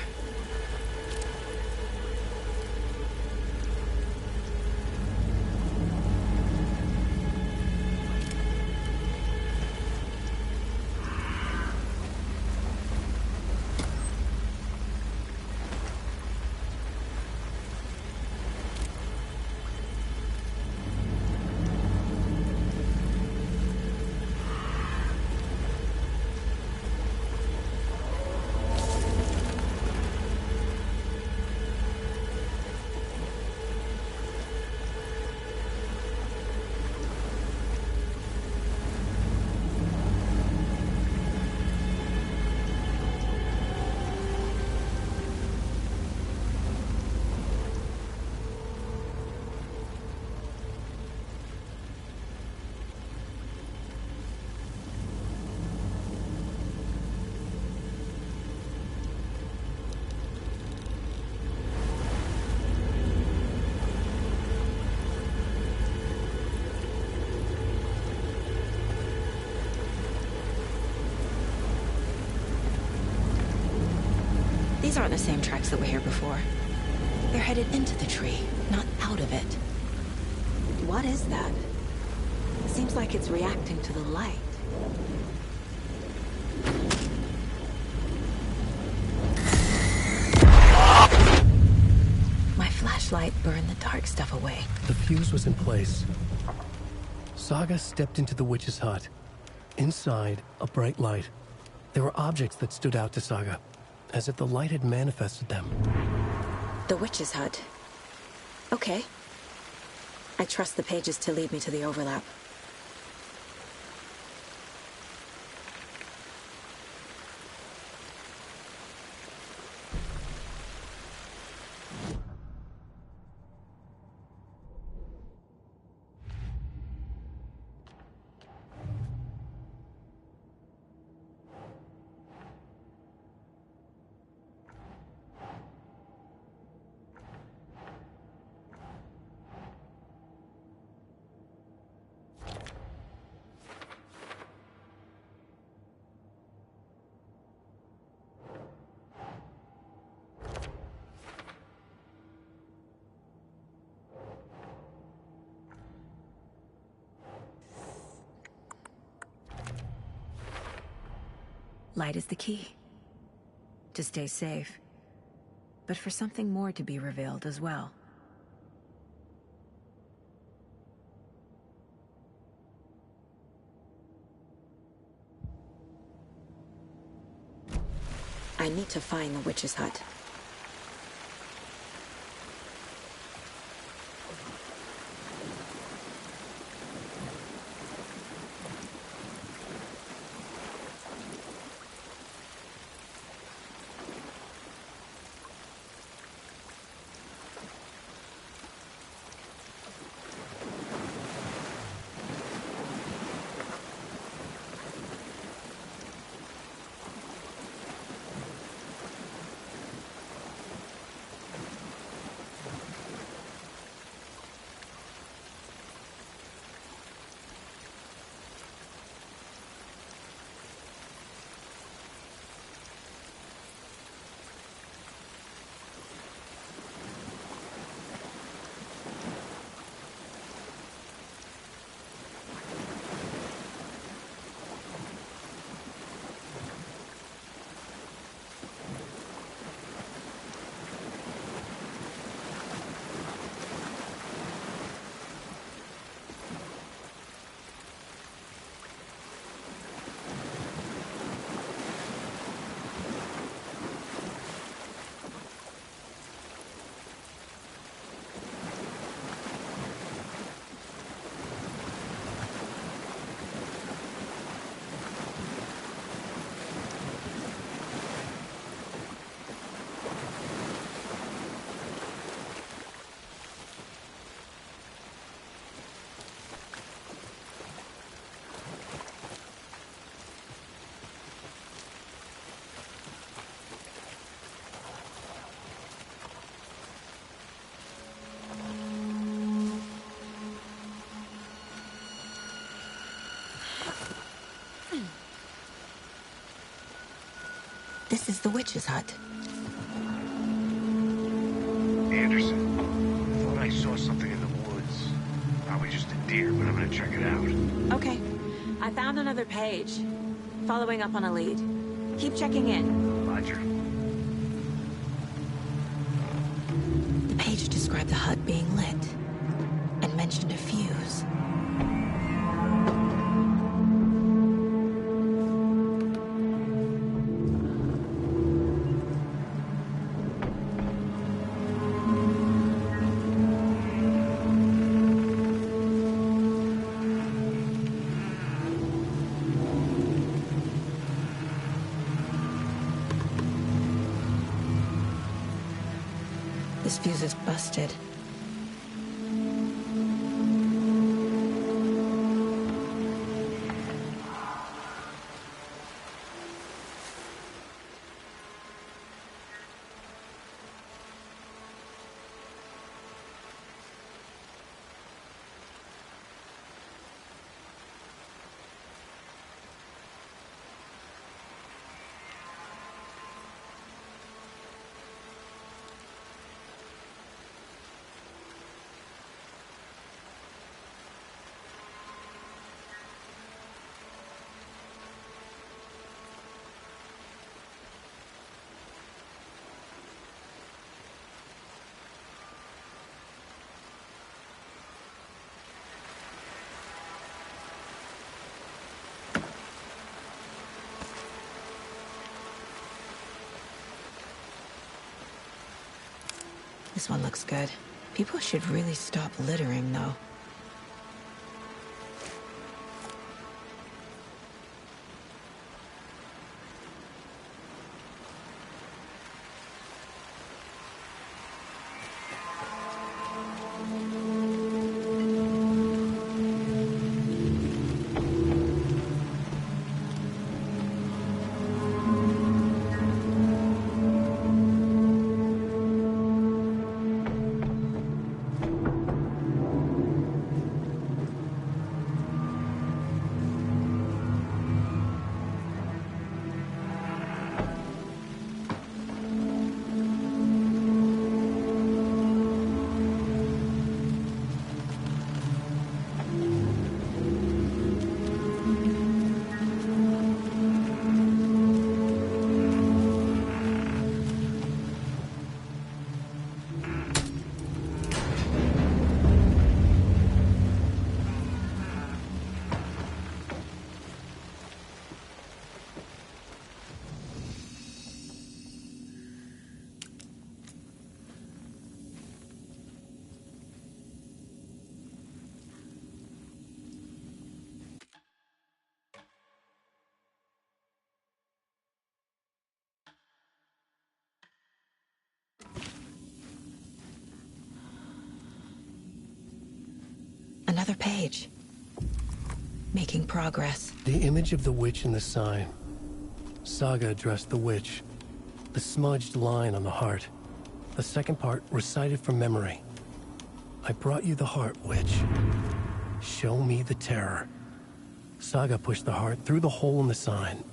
These aren't the same tracks that were here before. They're headed into the tree, not out of it. What is that? Seems like it's reacting to the light. My flashlight burned the dark stuff away. The fuse was in place. Saga stepped into the witch's hut. Inside, a bright light. There were objects that stood out to Saga, as if the light had manifested them. The witch's hut. Okay. I trust the pages to lead me to the overlap. Light is the key. To stay safe. But for something more to be revealed as well. I need to find the witch's hut. This is the witch's hut. Anderson, I thought I saw something in the woods. Probably just a deer, but I'm gonna check it out. Okay. I found another page. Following up on a lead. Keep checking in. Roger. The page described the hut being lit and mentioned a fuse. This fuse is busted. This one looks good. People should really stop littering, though. Another page. Making progress. The image of the witch in the sign. Saga addressed the witch. The smudged line on the heart. The second part recited from memory. I brought you the heart, witch. Show me the terror. Saga pushed the heart through the hole in the sign.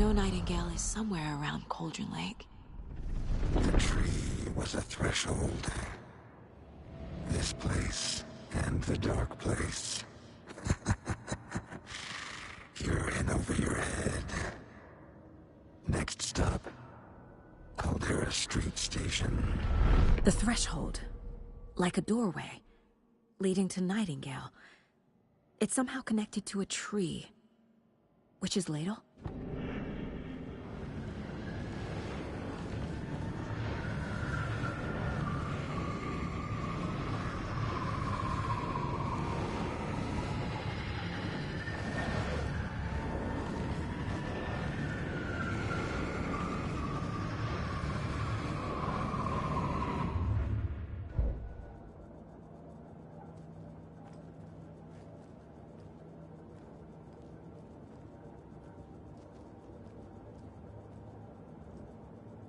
know Nightingale is somewhere around Cauldron Lake. The tree was a threshold. This place and the dark place. You're in over your head. Next stop, Caldera Street Station. The threshold. Like a doorway. Leading to Nightingale. It's somehow connected to a tree. Witch's Ladle?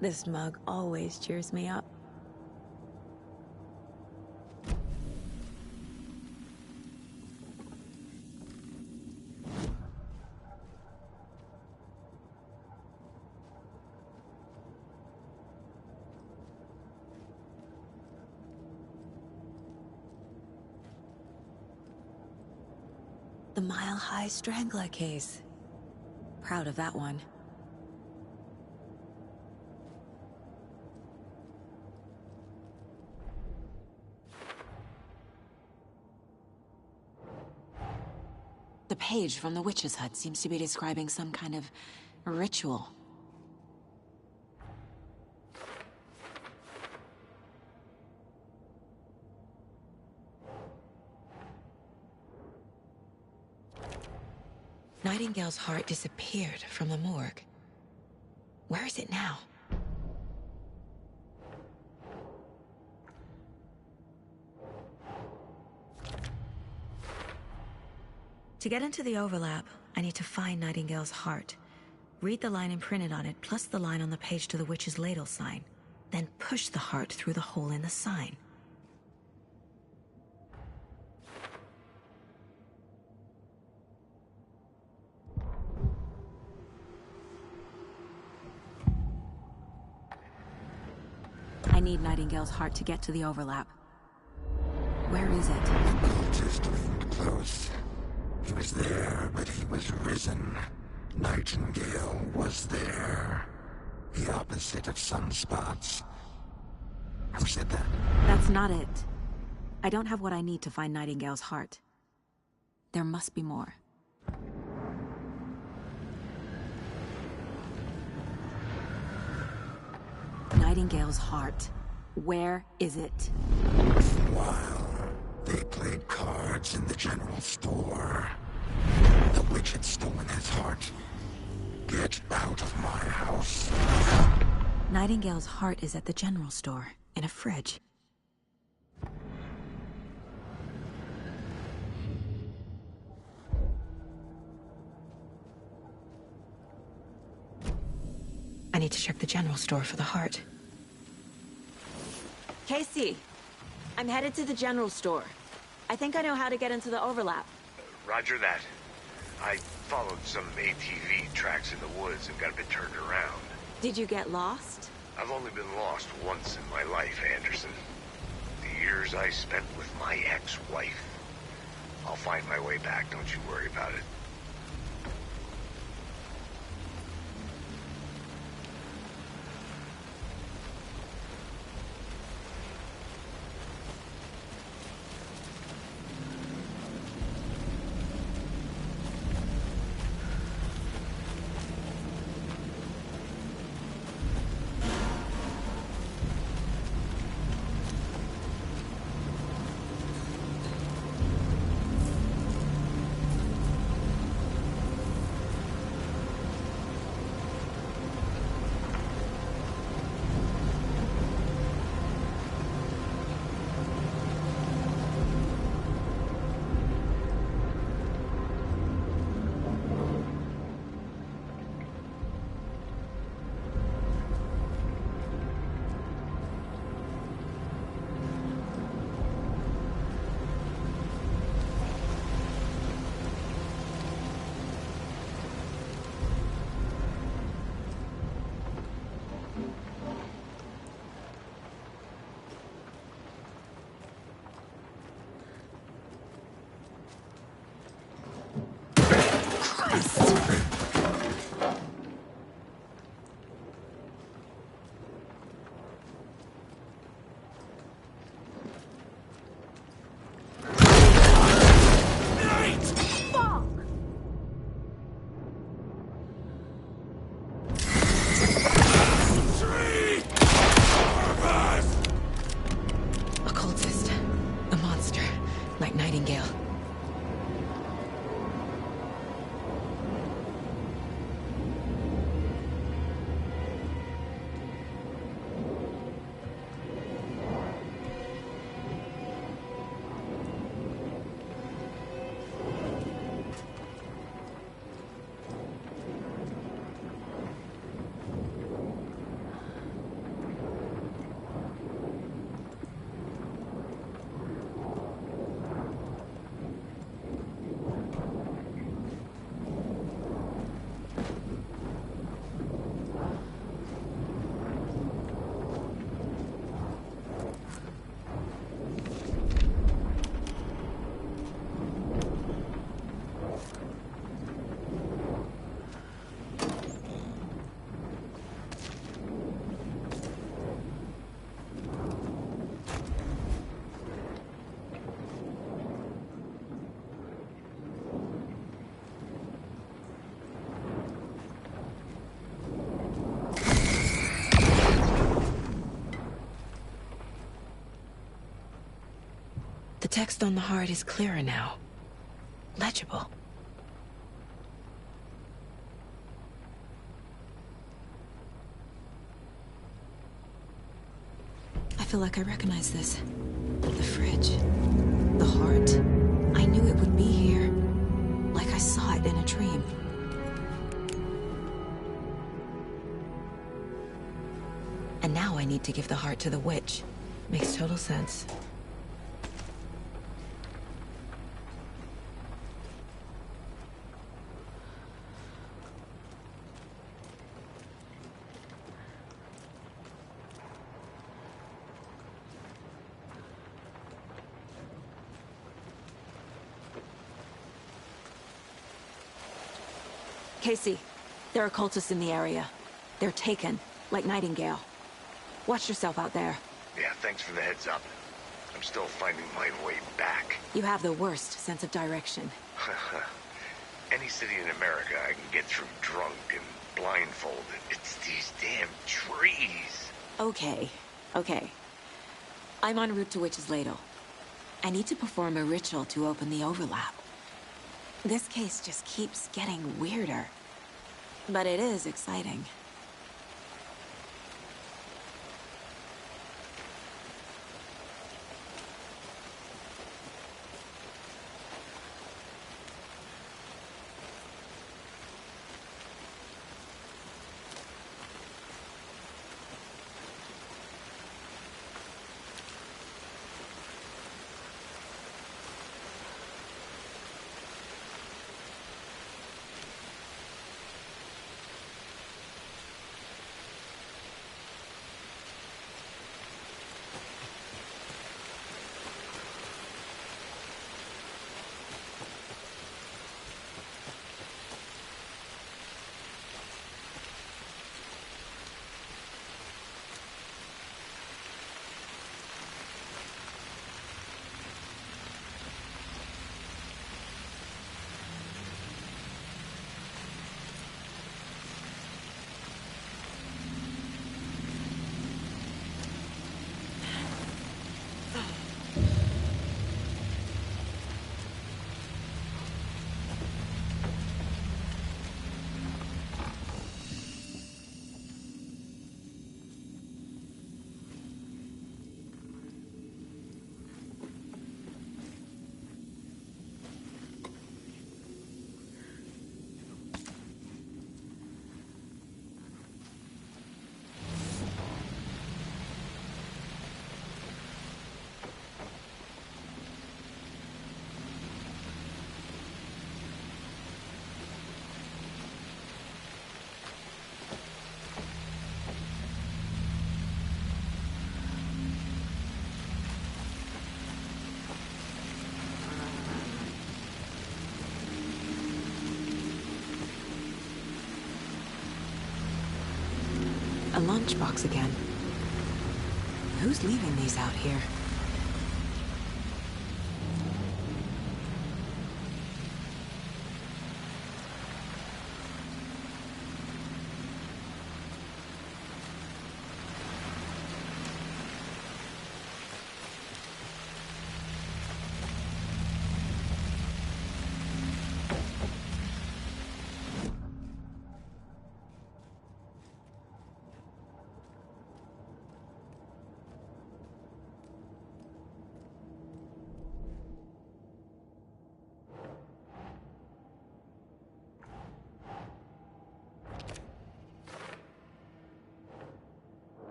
This mug always cheers me up. The Mile High Strangler case. Proud of that one. The page from the witch's hut seems to be describing some kind of ritual. Nightingale's heart disappeared from the morgue. Where is it now? To get into the overlap, I need to find Nightingale's heart. Read the line imprinted on it, plus the line on the page to the Witch's Ladle sign. Then push the heart through the hole in the sign. I need Nightingale's heart to get to the overlap. Where is it? The cultist leaned close. He was there, but he was risen. Nightingale was there. The opposite of sunspots. Who said that? That's not it. I don't have what I need to find Nightingale's heart. There must be more. Nightingale's heart. Where is it? While they played cards in the general store, the witch had stolen his heart. Get out of my house. Nightingale's heart is at the general store, in a fridge. I need to check the general store for the heart. Casey, I'm headed to the general store. I think I know how to get into the overlap. Roger that. I followed some ATV tracks in the woods and got a bit turned around. Did you get lost? I've only been lost once in my life, Anderson. The years I spent with my ex-wife. I'll find my way back, don't you worry about it. text on the heart is clearer now. Legible. I feel like I recognize this. The fridge. The heart. I knew it would be here. Like I saw it in a dream. And now I need to give the heart to the witch. Makes total sense. Casey, there are cultists in the area. They're taken, like Nightingale. Watch yourself out there. Yeah, thanks for the heads up. I'm still finding my way back. You have the worst sense of direction. Any city in America I can get through drunk and blindfolded. It's these damn trees. Okay. I'm en route to Witch's Ladle. I need to perform a ritual to open the overlap. This case just keeps getting weirder. But it is exciting. A lunchbox again. Who's leaving these out here?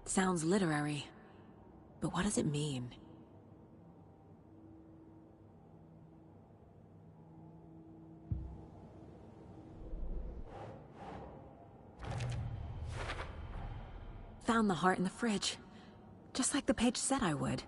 Sounds literary, but what does it mean? Found the heart in the fridge, just like the page said I would.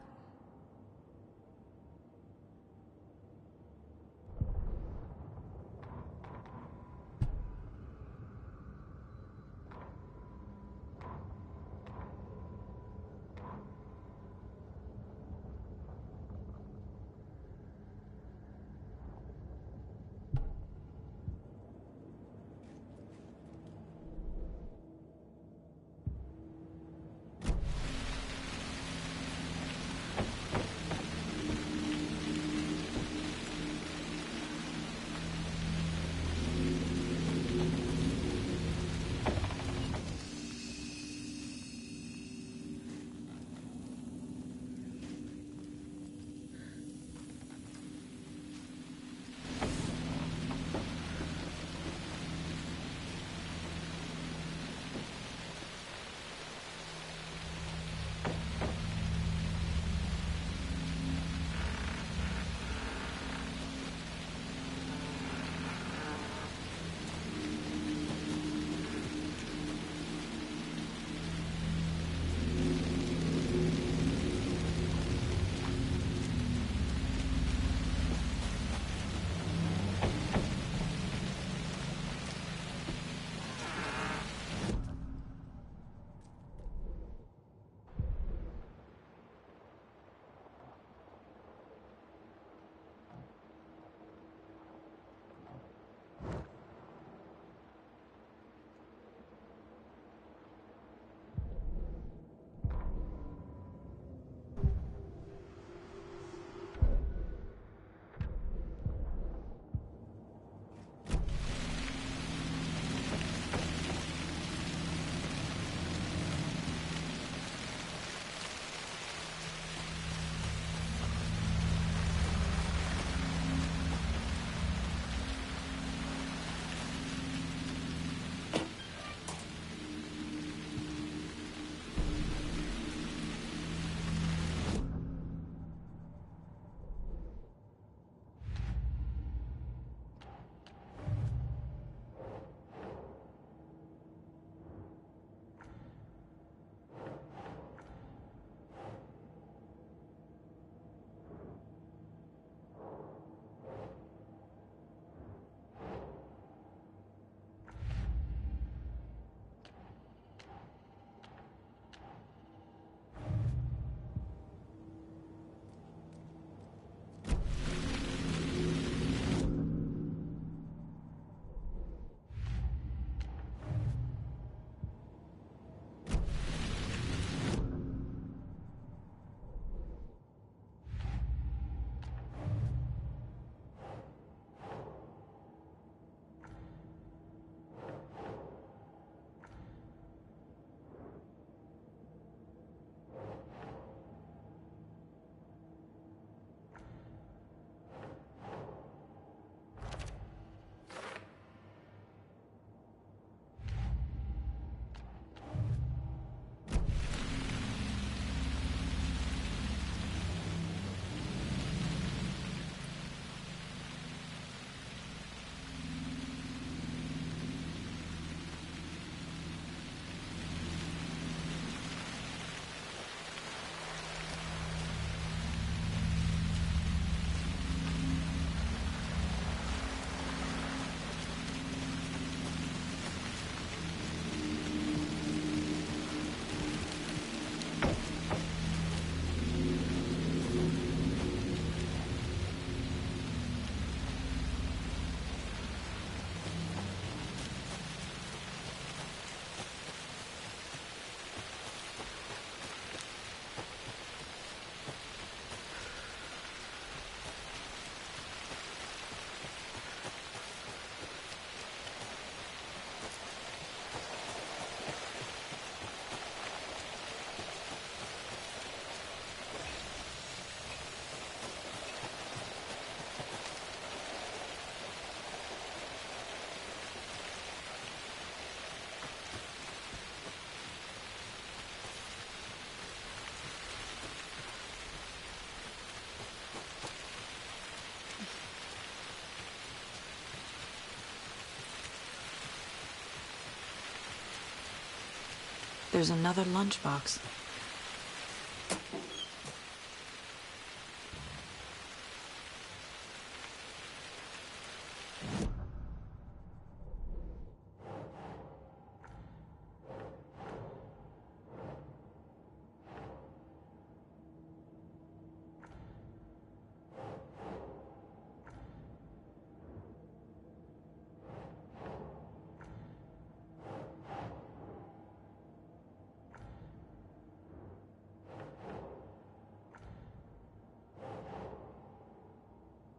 There's another lunchbox.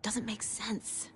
Doesn't make sense.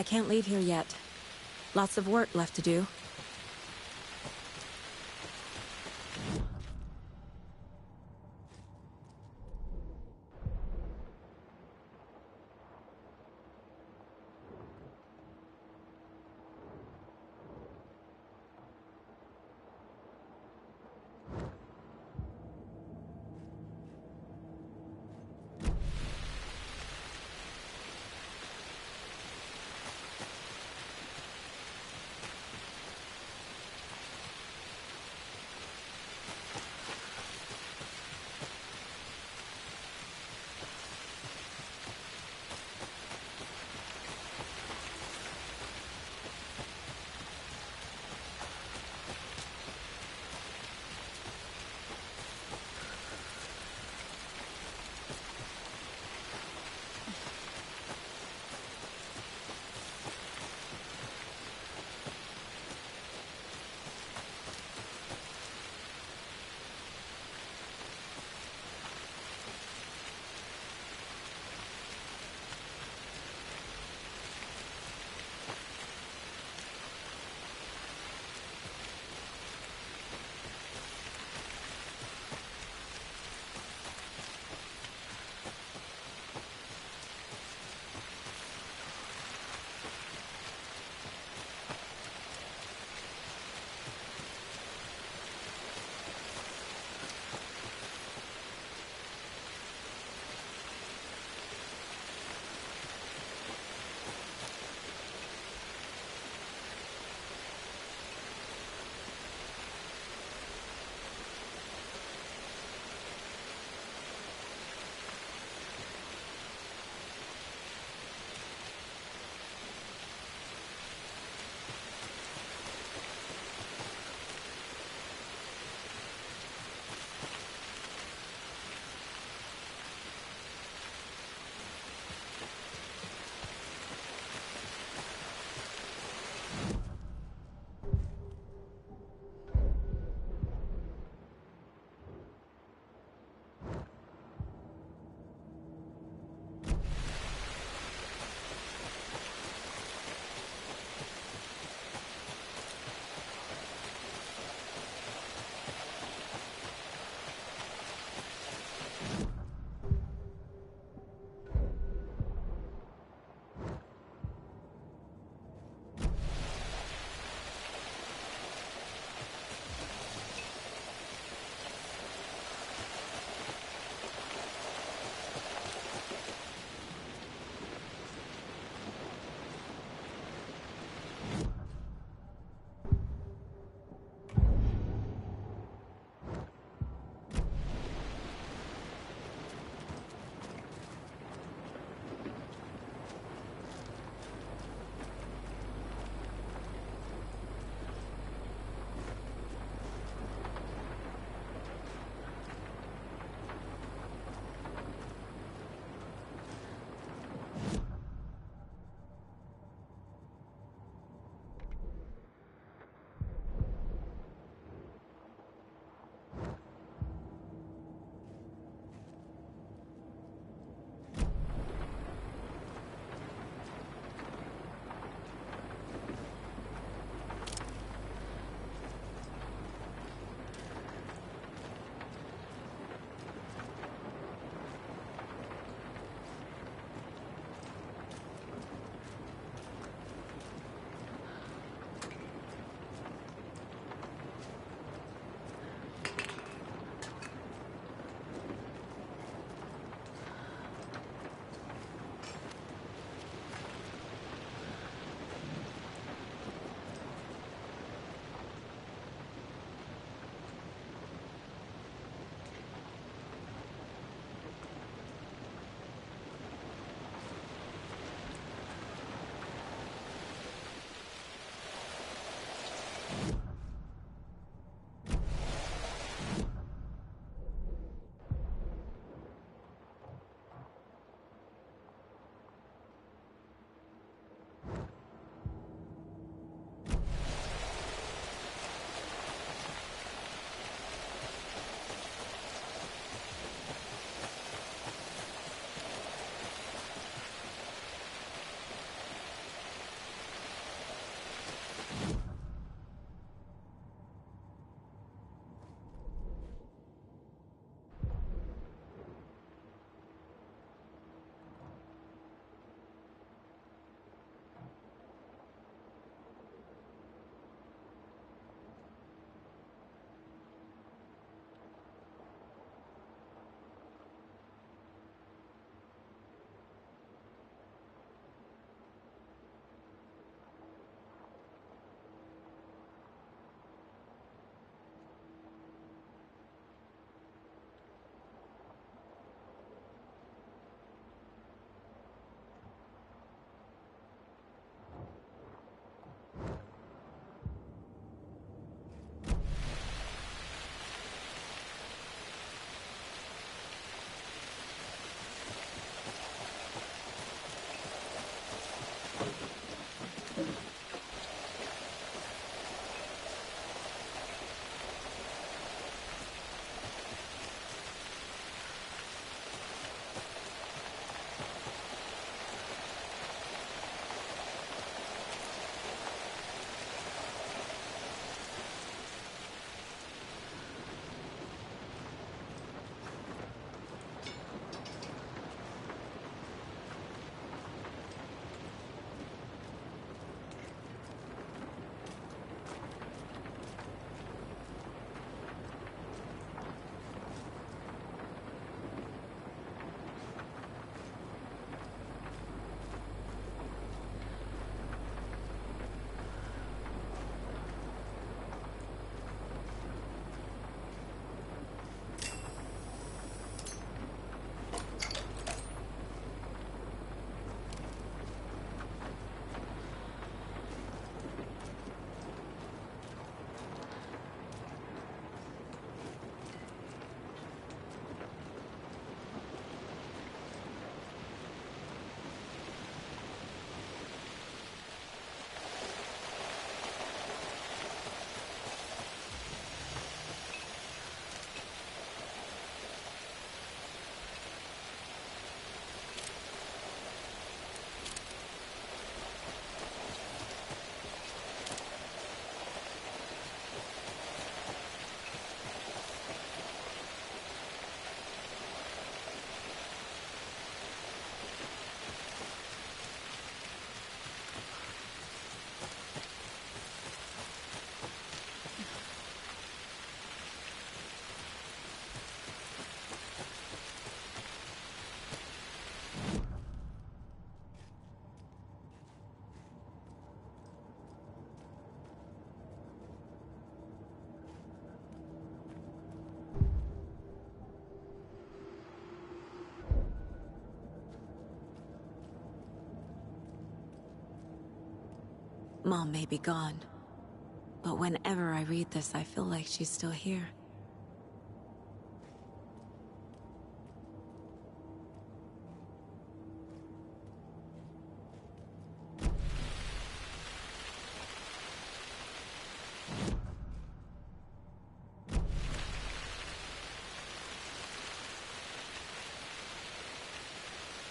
I can't leave here yet. Lots of work left to do. Mom may be gone, but whenever I read this, I feel like she's still here.